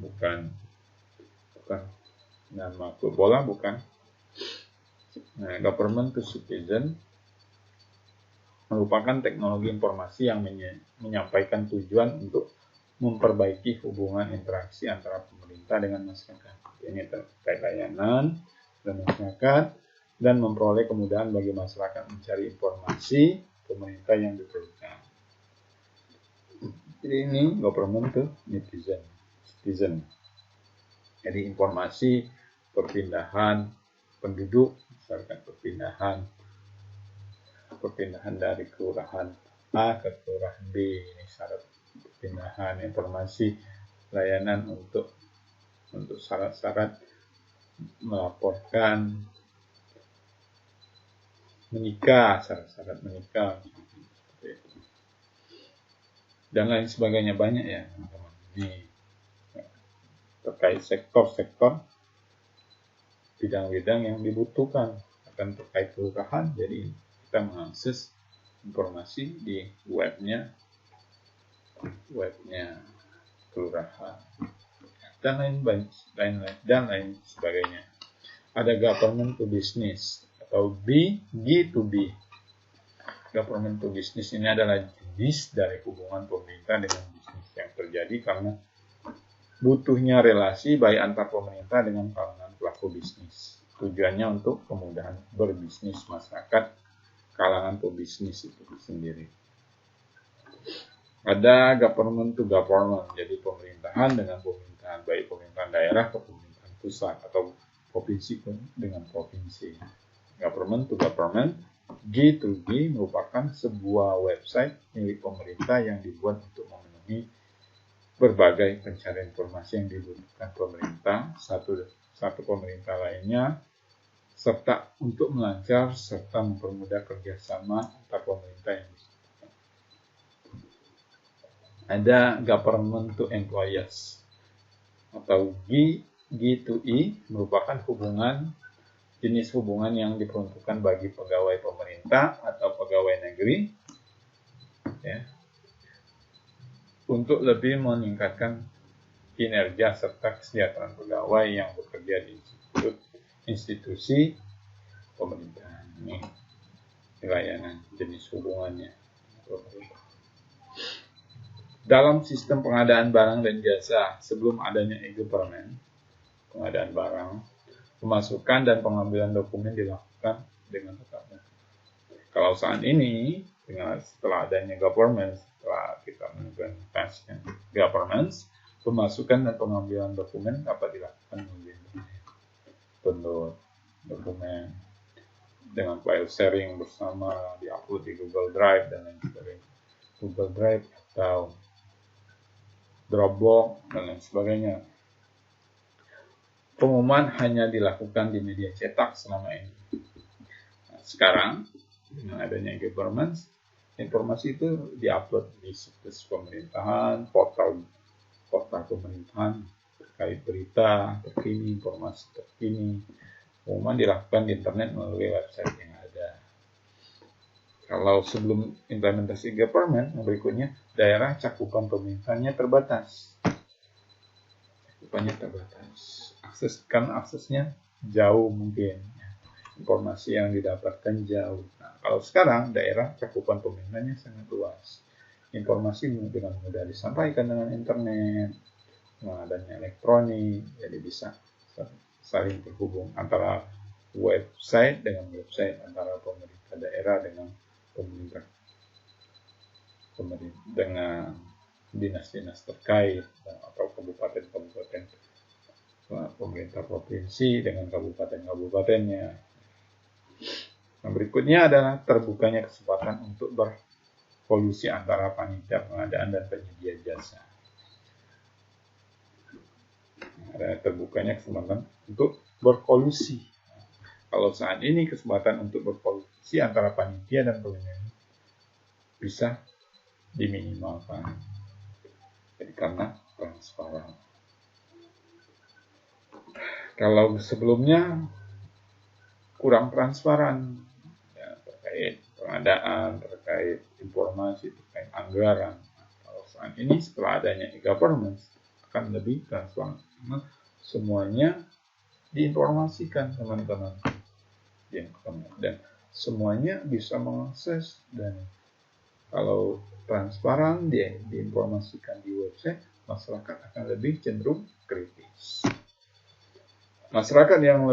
bukan nama klub bola, bukan. Nah, government to citizen merupakan teknologi informasi yang menyampaikan tujuan untuk memperbaiki hubungan interaksi antara pemerintah dengan masyarakat. Ini terkait layanan dan masyarakat dan memperoleh kemudahan bagi masyarakat mencari informasi pemerintah yang diperlukan. Jadi ini government to citizen. Jadi informasi perpindahan penduduk, misalkan perpindahan dari kelurahan A ke kelurahan B, ini syarat perpindahan, informasi layanan untuk syarat-syarat melaporkan menikah, syarat-syarat menikah, dan lain sebagainya, banyak ya teman-teman. Ini terkait sektor-sektor bidang-bidang yang dibutuhkan akan terkait kelurahan. Jadi kita mengakses informasi di webnya kelurahan dan lain sebagainya. Ada government to business atau G2B. Government to business ini adalah jenis dari hubungan pemerintah dengan bisnis yang terjadi karena butuhnya relasi baik antar pemerintah dengan kalangan pelaku bisnis. Tujuannya untuk kemudahan berbisnis masyarakat kalangan pebisnis itu sendiri. Ada government to government, jadi pemerintahan dengan pemerintahan, baik pemerintahan daerah ke pemerintahan pusat atau provinsi dengan provinsi. Government to government, G2G merupakan sebuah website milik pemerintah yang dibuat untuk memenuhi berbagai pencarian informasi yang dibutuhkan pemerintah satu pemerintah lainnya, serta untuk melancar serta mempermudah kerjasama antar pemerintah yang dibutuhkan. Ada government to employers atau G2E merupakan jenis hubungan yang diperuntukkan bagi pegawai pemerintah atau pegawai negeri ya, untuk lebih meningkatkan kinerja serta kesejahteraan pegawai yang bekerja di institusi pemerintahan. Ini layanan jenis hubungannya. Dalam sistem pengadaan barang dan jasa sebelum adanya e-government, pengadaan barang, pemasukan dan pengambilan dokumen dilakukan dengan tatap muka. Kalau saat ini, setelah adanya government, setelah kita mengimplementasikan government, pemasukan dan pengambilan dokumen dapat dilakukan melalui internet. Download dokumen dengan file sharing bersama, diupload di Google Drive dan lain sebagainya. Google Drive atau Dropbox dan lain sebagainya. Pengumuman hanya dilakukan di media cetak selama ini. Nah, sekarang dengan adanya government, informasi itu diupload di situs pemerintahan, portal pemerintahan terkait berita terkini, informasi terkini. Pengumuman dilakukan di internet melalui website yang ada. Kalau sebelum implementasi government, berikutnya daerah cakupan pemerintahnya terbatas. Aksesnya jauh mungkin. Informasi yang didapatkan jauh. Nah, kalau sekarang daerah cakupan pemerintahnya sangat luas. Informasi dengan mudah disampaikan dengan internet, dengan adanya elektronik, jadi bisa saling terhubung antara website dengan website, antara pemerintah daerah dengan pemerintah dengan dinas-dinas terkait atau kabupaten-kabupaten, pemerintah provinsi dengan kabupaten-kabupatennya. Nah, berikutnya adalah terbukanya kesempatan untuk berkolusi antara panitia pengadaan dan penyedia jasa. Ada terbukanya kesempatan untuk berkolusi. Kalau saat ini kesempatan untuk si antara panitia dan penyelenggara bisa diminimalkan. Jadi karena transparan. Kalau sebelumnya kurang transparan ya, terkait pengadaan, terkait informasi, terkait anggaran. Kalau saat ini setelah adanya e-government akan lebih transparan. Karena semuanya diinformasikan teman-teman. Dan semuanya bisa mengakses, dan kalau transparan diinformasikan di website, masyarakat akan lebih cenderung kritis. Masyarakat yang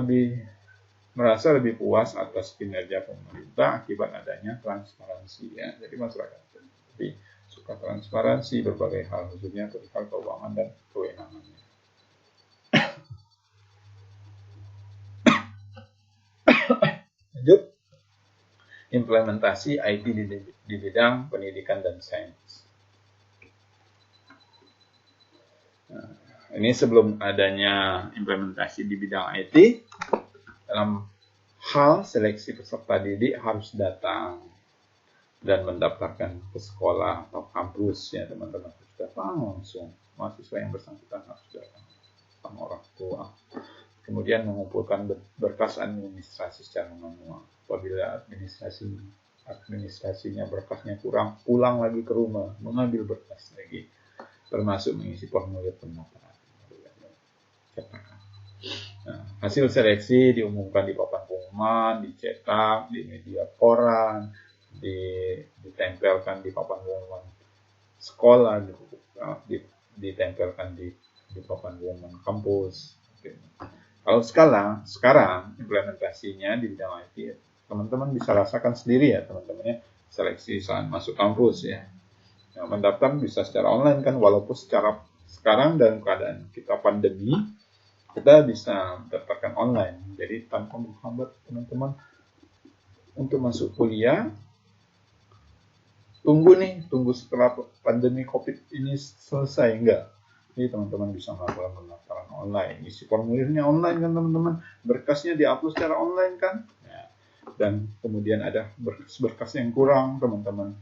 merasa lebih puas atas kinerja pemerintah akibat adanya transparansi ya. Jadi masyarakat lebih suka transparansi berbagai hal, khususnya perihal keuangan dan kewenangannya. Lanjut, implementasi IT di bidang pendidikan dan sains. Nah, ini sebelum adanya implementasi di bidang IT, dalam hal seleksi peserta didik harus datang dan mendaftarkan ke sekolah atau kampus ya teman-teman, harus datang langsung. Mahasiswa yang bersangkutan harus datang sama orang tua. Kemudian mengumpulkan berkas administrasi secara manual. Apabila administrasinya berkasnya kurang, pulang lagi ke rumah, mengambil berkas lagi, termasuk mengisi formulir pendaftaran. Nah, hasil seleksi diumumkan di papan pengumuman, dicetak di media koran, ditempelkan di papan pengumuman sekolah, ditempelkan di papan pengumuman kampus. Kalau sekarang implementasinya di bidang IT, teman-teman bisa rasakan sendiri ya teman-teman ya, seleksi saat masuk kampus ya. Nah, mendaftar bisa secara online kan, walaupun secara sekarang dalam keadaan kita pandemi, kita bisa mendaftarkan online. Jadi tanpa menghambat teman-teman untuk masuk kuliah. Tunggu setelah pandemi COVID ini selesai, enggak. Jadi teman-teman bisa melakukan pendaftaran online. Isi formulirnya online kan teman-teman. Berkasnya diupload secara online kan. Ya. Dan kemudian ada berkas-berkas yang kurang, teman-teman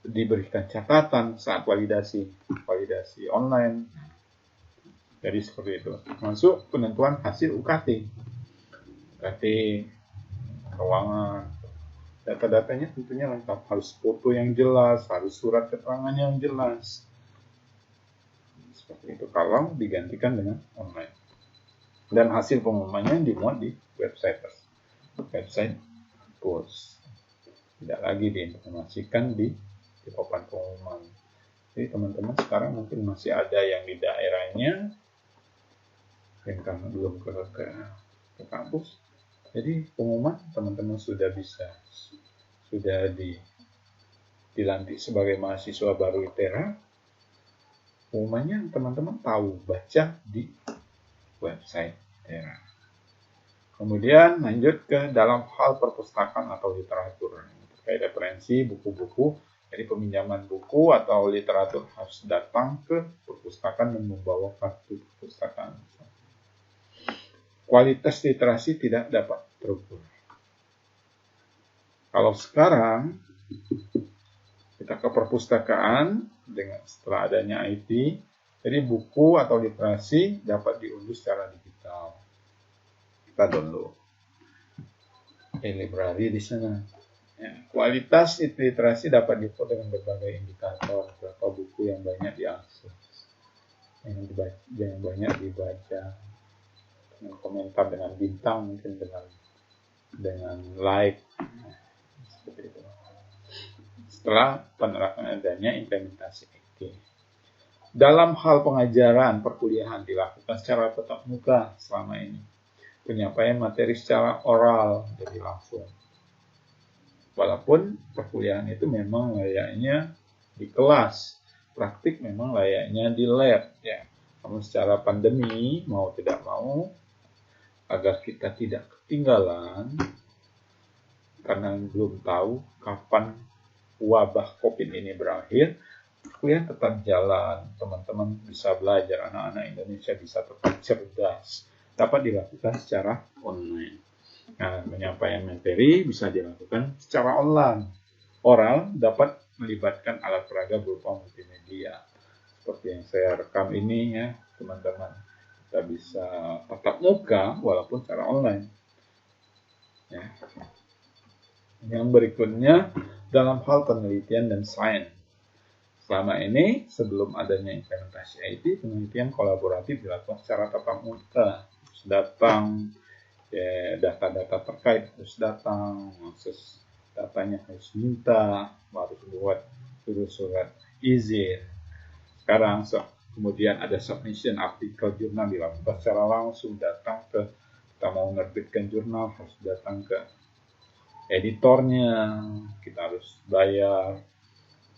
diberikan catatan saat validasi online. Jadi seperti itu. Masuk penentuan hasil UKT keuangan. Data-datanya tentunya lengkap. Harus foto yang jelas, harus surat keterangan yang jelas. Seperti itu kalau digantikan dengan online. Dan hasil pengumumannya dimuat di website kampus. Tidak lagi diinformasikan di papan pengumuman. Jadi teman-teman sekarang mungkin masih ada yang di daerahnya dan karena belum ke kampus, jadi pengumuman teman-teman sudah dilantik sebagai mahasiswa baru ITERA. Pengumumannya teman-teman tahu, baca di website ITERA. Kemudian lanjut ke dalam hal perpustakaan atau literatur, terkait referensi buku-buku. Jadi peminjaman buku atau literatur harus datang ke perpustakaan dan membawa kartu perpustakaan. Kualitas literasi tidak dapat terukur. Kalau sekarang kita ke perpustakaan setelah adanya IT, jadi buku atau literasi dapat diunduh secara digital. Kita download e-library di sana. Ya, kualitas literasi dapat diukur dengan berbagai indikator, berapa buku yang banyak diakses, yang banyak dibaca, dengan komentar, dengan bintang, mungkin dengan like, seperti itu. Setelah penerapan adanya implementasi IT, dalam hal pengajaran perkuliahan dilakukan secara tatap muka selama ini. Penyampaian materi secara oral, jadi langsung. Walaupun perkuliahan itu memang layaknya di kelas, praktik memang layaknya di lab ya. Namun secara pandemi mau tidak mau, agar kita tidak ketinggalan, karena belum tahu kapan wabah COVID ini berakhir, kuliah tetap jalan. Teman-teman bisa belajar, anak-anak Indonesia bisa tetap cerdas, dapat dilakukan secara online. Nah, penyampaian materi bisa dilakukan secara online. Oral dapat melibatkan alat peraga berupa multimedia. Seperti yang saya rekam ini ya, teman-teman. Kita bisa tatap muka walaupun secara online. Ya. Yang berikutnya, dalam hal penelitian dan sains. Selama ini, sebelum adanya implementasi IT, penelitian kolaboratif dilakukan secara tatap muka. Datang, ya, data-data terkait harus datang, akses datanya harus minta, baru buat surat izin. Sekarang kemudian ada submission artikel jurnal dilakukan secara langsung, datang ke, kita mau menerbitkan jurnal harus datang ke editornya, kita harus bayar,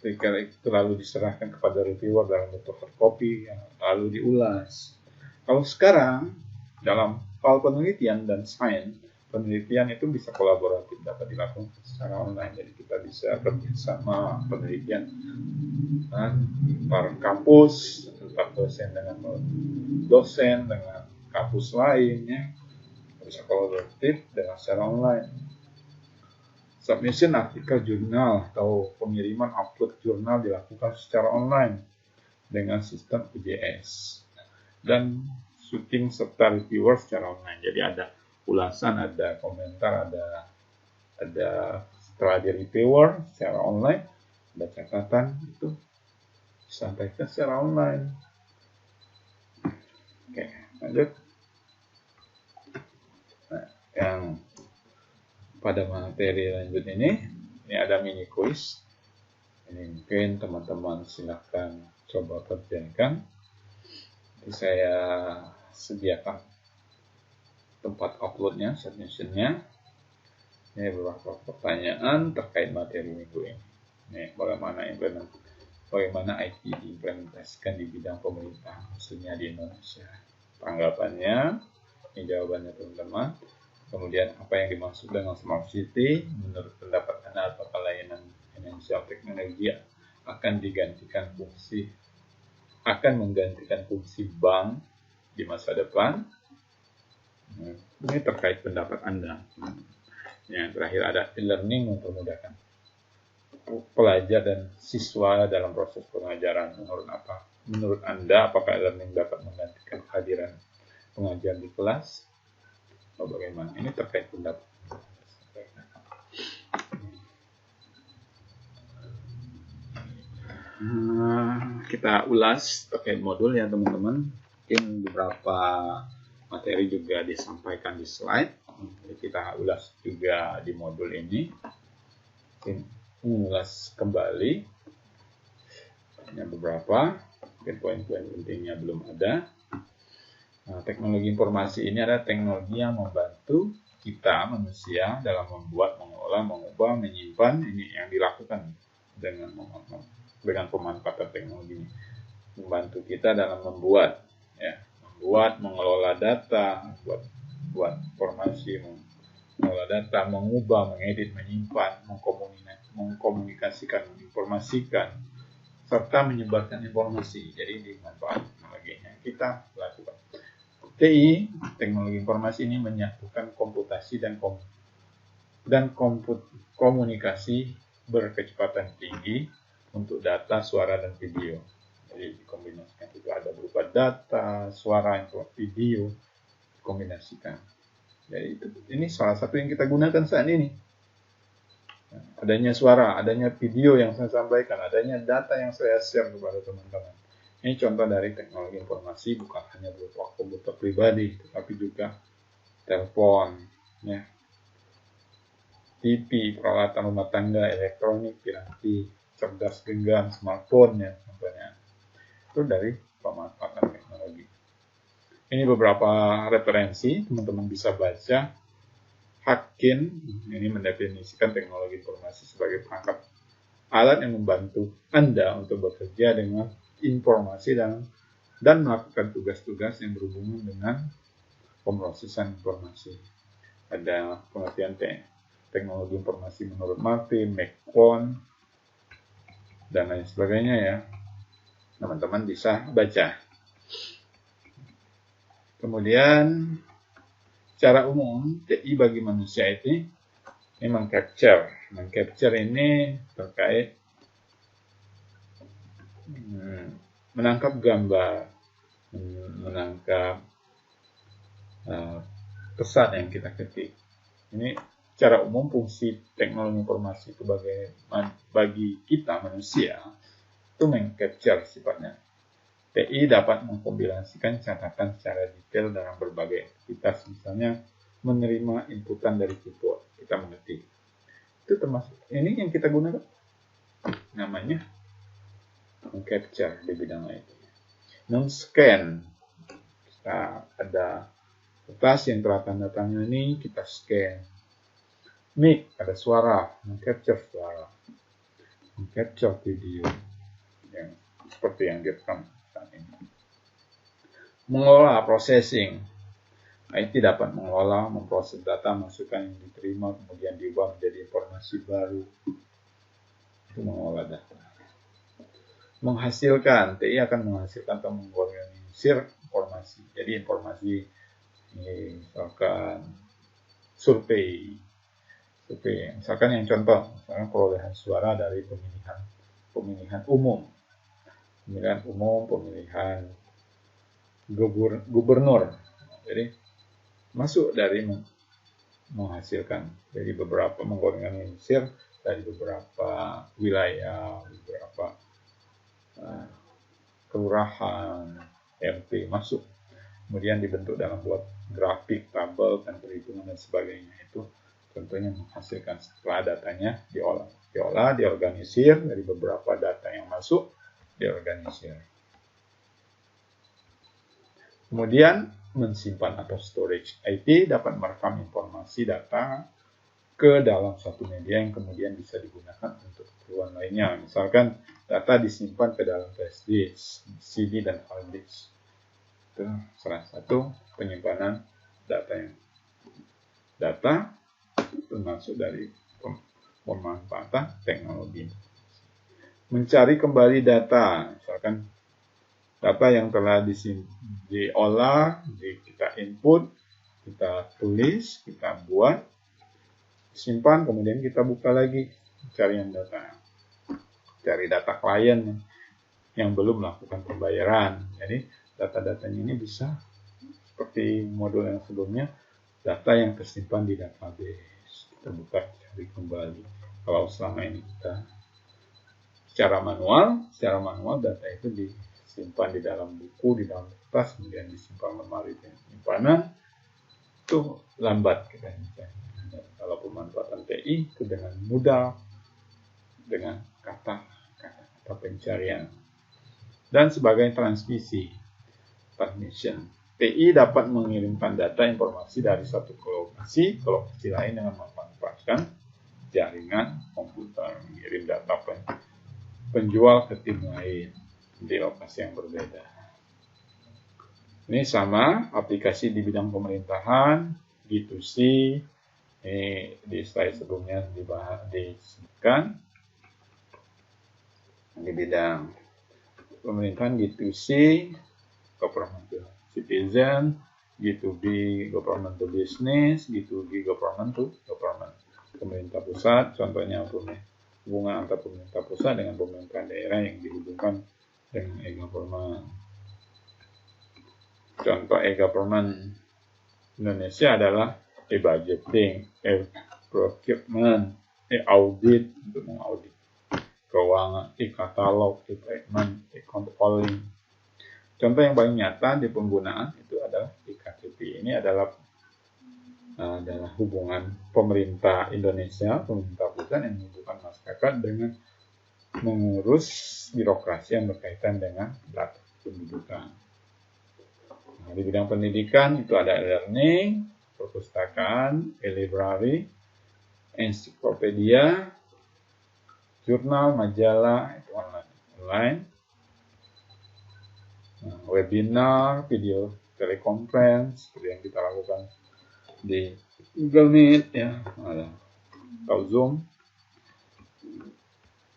itu lalu diserahkan kepada reviewer dalam bentuk hard copy, lalu diulas. Kalau sekarang dalam hal penelitian dan sains, penelitian itu bisa kolaboratif, dapat dilakukan secara online. Jadi kita bisa kerjasama penelitian antar kampus, antar dosen dengan kampus lainnya, bisa kolaboratif dengan secara online. Submission artikel jurnal atau pengiriman upload jurnal dilakukan secara online dengan sistem UJS. Dan syuting serta reviewer secara online. Jadi ada ulasan, ada komentar, ada setelah di reviewer secara online, ada catatan itu disampaikan secara online. Oke, lanjut. Nah, yang pada materi lanjut ini ada mini quiz. Ini mungkin teman-teman silahkan coba kerjakan. Nanti saya sediakan tempat uploadnya, submissionnya. Ini beberapa pertanyaan terkait materi minggu ini. Ini bagaimana IT diimplementasikan di bidang pemerintah, khususnya di Indonesia. Tanggapannya, ini jawabannya teman-teman. Kemudian apa yang dimaksud dengan smart city? Menurut pendapat Anda, apakah layanan finansial teknologi akan menggantikan fungsi bank di masa depan? Ini terkait pendapat Anda. Yang terakhir ada e-learning mempermudahkan pelajar dan siswa dalam proses pengajaran. Menurut Anda, apakah e-learning dapat menggantikan kehadiran pengajar di kelas? Bagaimana? Ini terkait pendapat. Kita ulas terkait modul ya teman-teman. Mungkin beberapa materi juga disampaikan di slide. Jadi kita ulas juga di modul ini. Mengulas kembali. Hanya beberapa. Mungkin poin-poin pentingnya belum ada. Nah, teknologi informasi ini adalah teknologi yang membantu kita manusia dalam membuat, mengelola, mengubah, menyimpan. Ini yang dilakukan dengan pemanfaatan teknologi ini. Membantu kita dalam membuat, mengelola data, buat informasi, mengelola data, mengubah, mengedit, menyimpan, mengkomunikasikan, menginformasikan, serta menyebarkan informasi. Jadi dimanfaatkan teknologinya kita lakukan. TI, teknologi informasi ini menyatukan komputasi dan komunikasi berkecepatan tinggi untuk data, suara, dan video. Jadi dikombinasikan, itu ada berupa data, suara, video, dikombinasikan. Jadi ini salah satu yang kita gunakan saat ini. Adanya suara, adanya video yang saya sampaikan, adanya data yang saya share kepada teman-teman. Ini contoh dari teknologi informasi, bukan hanya berupa komputer pribadi, tetapi juga telepon, TV, peralatan rumah tangga, elektronik, piranti, cerdas genggam, smartphone, contohnya. Itu dari pemanfaatan teknologi. Ini beberapa referensi, teman-teman bisa baca. Hakin ini mendefinisikan teknologi informasi sebagai perangkat alat yang membantu Anda untuk bekerja dengan informasi dan melakukan tugas-tugas yang berhubungan dengan pemrosesan informasi. Ada pengertian teknologi informasi menurut Martin, McCone, dan lain sebagainya ya. Teman-teman bisa baca. Kemudian secara umum TI bagi manusia itu ini mengcapture ini terkait menangkap gambar, menangkap pesan yang kita ketik. Ini secara umum fungsi teknologi informasi itu bagi kita manusia itu mengcapture sifatnya. TI dapat mengkombinasikan catatan secara detail dalam berbagai aktivitas, misalnya menerima inputan dari keyboard, kita mengetik. Itu termasuk ini yang kita gunakan, namanya mengcapture di bidang IT. Non-scan, kita ada kertas yang telah tanda tangan ini, kita scan. Mic, ada suara, mengcapture suara. Mengcapture video, yang seperti yang direkam saat ini. Mengelola processing. IT dapat mengelola, memproses data, masukan yang diterima, kemudian diubah menjadi informasi baru. Itu mengelola data. Menghasilkan, TI akan menghasilkan atau mengorganisir informasi. Jadi informasi, misalkan survei. Misalkan yang contoh, misalkan perolehan suara dari pemilihan umum, pemilihan gubernur. Jadi masuk dari menghasilkan dari beberapa mengorganisir dari beberapa wilayah, beberapa kelurahan, RT masuk, kemudian dibentuk dalam buat grafik, tabel, dan perhitungan dan sebagainya. Itu tentunya menghasilkan setelah datanya diolah, diorganisir dari beberapa data yang masuk, diorganisir. Kemudian mensimpan atau storage. IT dapat merekam informasi data ke dalam suatu media yang kemudian bisa digunakan untuk keperluan lainnya. Misalkan data disimpan ke dalam flash disk, CD, dan hard disk. Itu salah satu penyimpanan data termasuk dari pemanfaatan teknologi. Mencari kembali data, misalkan data yang telah diolah, kita input, kita tulis, kita buat, simpan, kemudian kita buka lagi pencarian data. Cari data klien yang belum melakukan pembayaran. Jadi data-datanya ini bisa seperti modul yang sebelumnya, data yang tersimpan di database. Kita buka, cari kembali. Kalau selama ini kita secara manual data itu disimpan di dalam buku, di dalam kertas, kemudian disimpan lemari penyimpanan, itu lambat kita. Kalau pemanfaatan TI itu dengan mudah, dengan kata pencarian. Dan sebagai transmission, TI dapat mengirimkan data informasi dari satu lokasi ke lokasi lain dengan memanfaatkan jaringan komputer, mengirim data penjual ke tim lain di lokasi yang berbeda. Ini sama aplikasi di bidang pemerintahan, G2C, ini di slide sebelumnya disebutkan. Di bidang pemerintahan G2C, government to citizen, G2B, government to business, G2G, government to government. Pemerintah pusat, contohnya hubungan antar pemerintah pusat dengan pemerintah daerah yang dihubungkan dengan e-government. Contoh e-government Indonesia adalah e-budgeting, e-procurement, e-audit untuk mengaudit keuangan, e-katalog, e-payment, e-controlling. Contoh yang paling nyata di penggunaan itu adalah e-KTP. Ini adalah hubungan pemerintah Indonesia, pemerintah pusat yang menghubungkan masyarakat dengan mengurus birokrasi yang berkaitan dengan data pendudukan. Nah, di bidang pendidikan itu ada e-learning, perpustakaan, e-library, ensiklopedia, jurnal, majalah, itu online. Nah, webinar, video teleconference, seperti yang kita lakukan di Google Meet, ya, atau Zoom.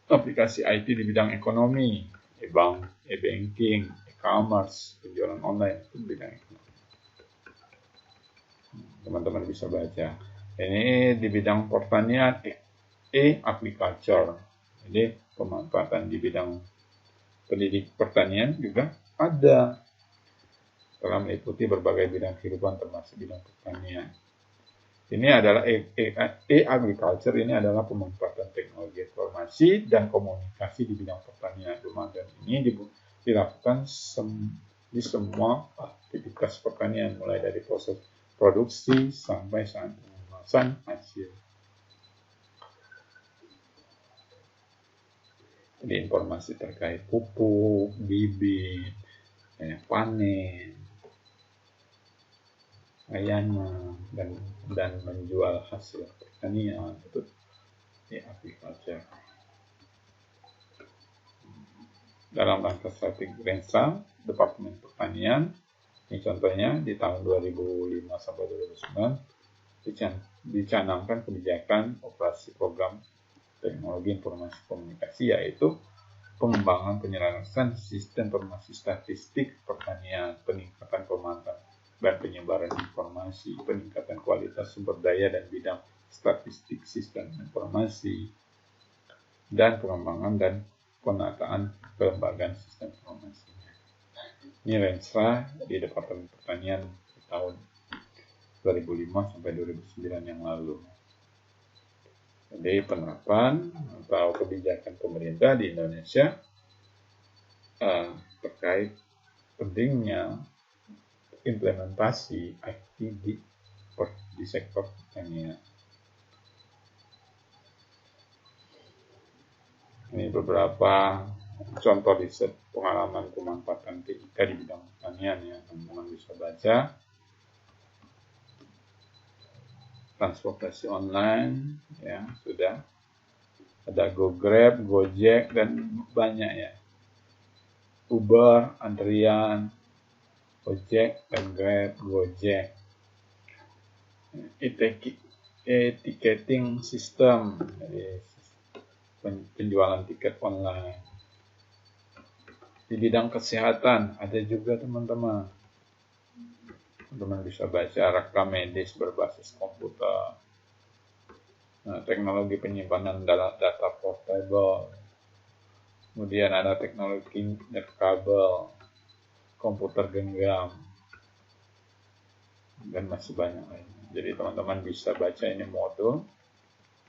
Aplikasi IT di bidang ekonomi, e-bank, e-banking, e-commerce, penjualan online, itu bidang ekonomi. teman-teman bisa baca. Ini di bidang pertanian, agriculture. Jadi pemanfaatan di bidang pendidik pertanian juga ada, telah meliputi berbagai bidang kehidupan termasuk bidang pertanian. Ini adalah agriculture, ini adalah pemanfaatan teknologi informasi dan komunikasi di bidang pertanian. Dan ini dilakukan di semua aktivitas pertanian, mulai dari proses produksi sampai saat pengemasan hasil. Jadi informasi terkait pupuk, bibit, panen, layanan, dan menjual hasil pertanian itu di agriculture. Dalam rangka strategi Renstra Departemen Pertanian, ini contohnya di tahun 2005 sampai 2009 dicanangkan kebijakan operasi program teknologi informasi komunikasi, yaitu pengembangan penyelenggaraan sistem informasi statistik pertanian, peningkatan pemantauan dan penyebaran informasi, peningkatan kualitas sumber daya dan bidang statistik sistem informasi, dan pengembangan dan penataan kelembagaan sistem informasi. Ini Renstra di Departemen Pertanian di tahun 2005 sampai 2009 yang lalu. Jadi penerapan atau kebijakan pemerintah di Indonesia terkait pentingnya implementasi IT di sektor pertanian. Ini beberapa contoh riset pengalaman pemanfaatan TIK di bidang pertanian ya, teman-teman bisa baca. Transportasi online ya, sudah ada GoGrab, Gojek, dan banyak ya, Uber, antrian, Ojek, dan Grab, Gojek. E-ticketing system, jadi penjualan tiket online. Di bidang kesehatan ada juga teman-teman bisa baca rekam medis berbasis komputer, teknologi penyimpanan data portable, kemudian ada teknologi kabel, komputer genggam, dan masih banyak lainnya. Jadi teman-teman bisa baca ini modul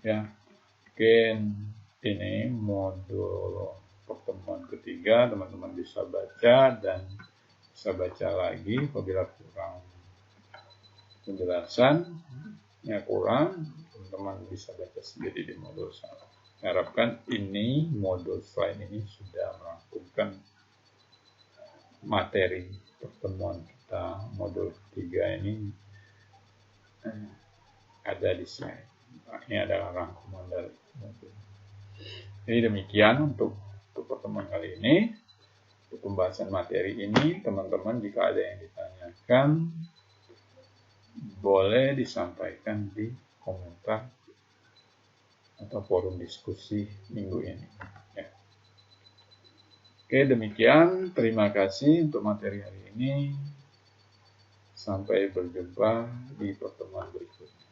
ya. Mungkin ini modul pertemuan ketiga, teman-teman bisa baca dan bisa baca lagi apabila kurang penjelasan kurang, teman-teman bisa baca sendiri di modul 1. Saya harapkan ini modul slide ini sudah merangkumkan materi pertemuan kita modul 3 ini ada di slide. Ini adalah rangkuman dari modul. Jadi demikian untuk pertemuan kali ini. Untuk pembahasan materi ini, teman-teman jika ada yang ditanyakan, boleh disampaikan di komentar atau forum diskusi minggu ini. Ya. Oke, demikian. Terima kasih untuk materi hari ini. Sampai berjumpa di pertemuan berikutnya.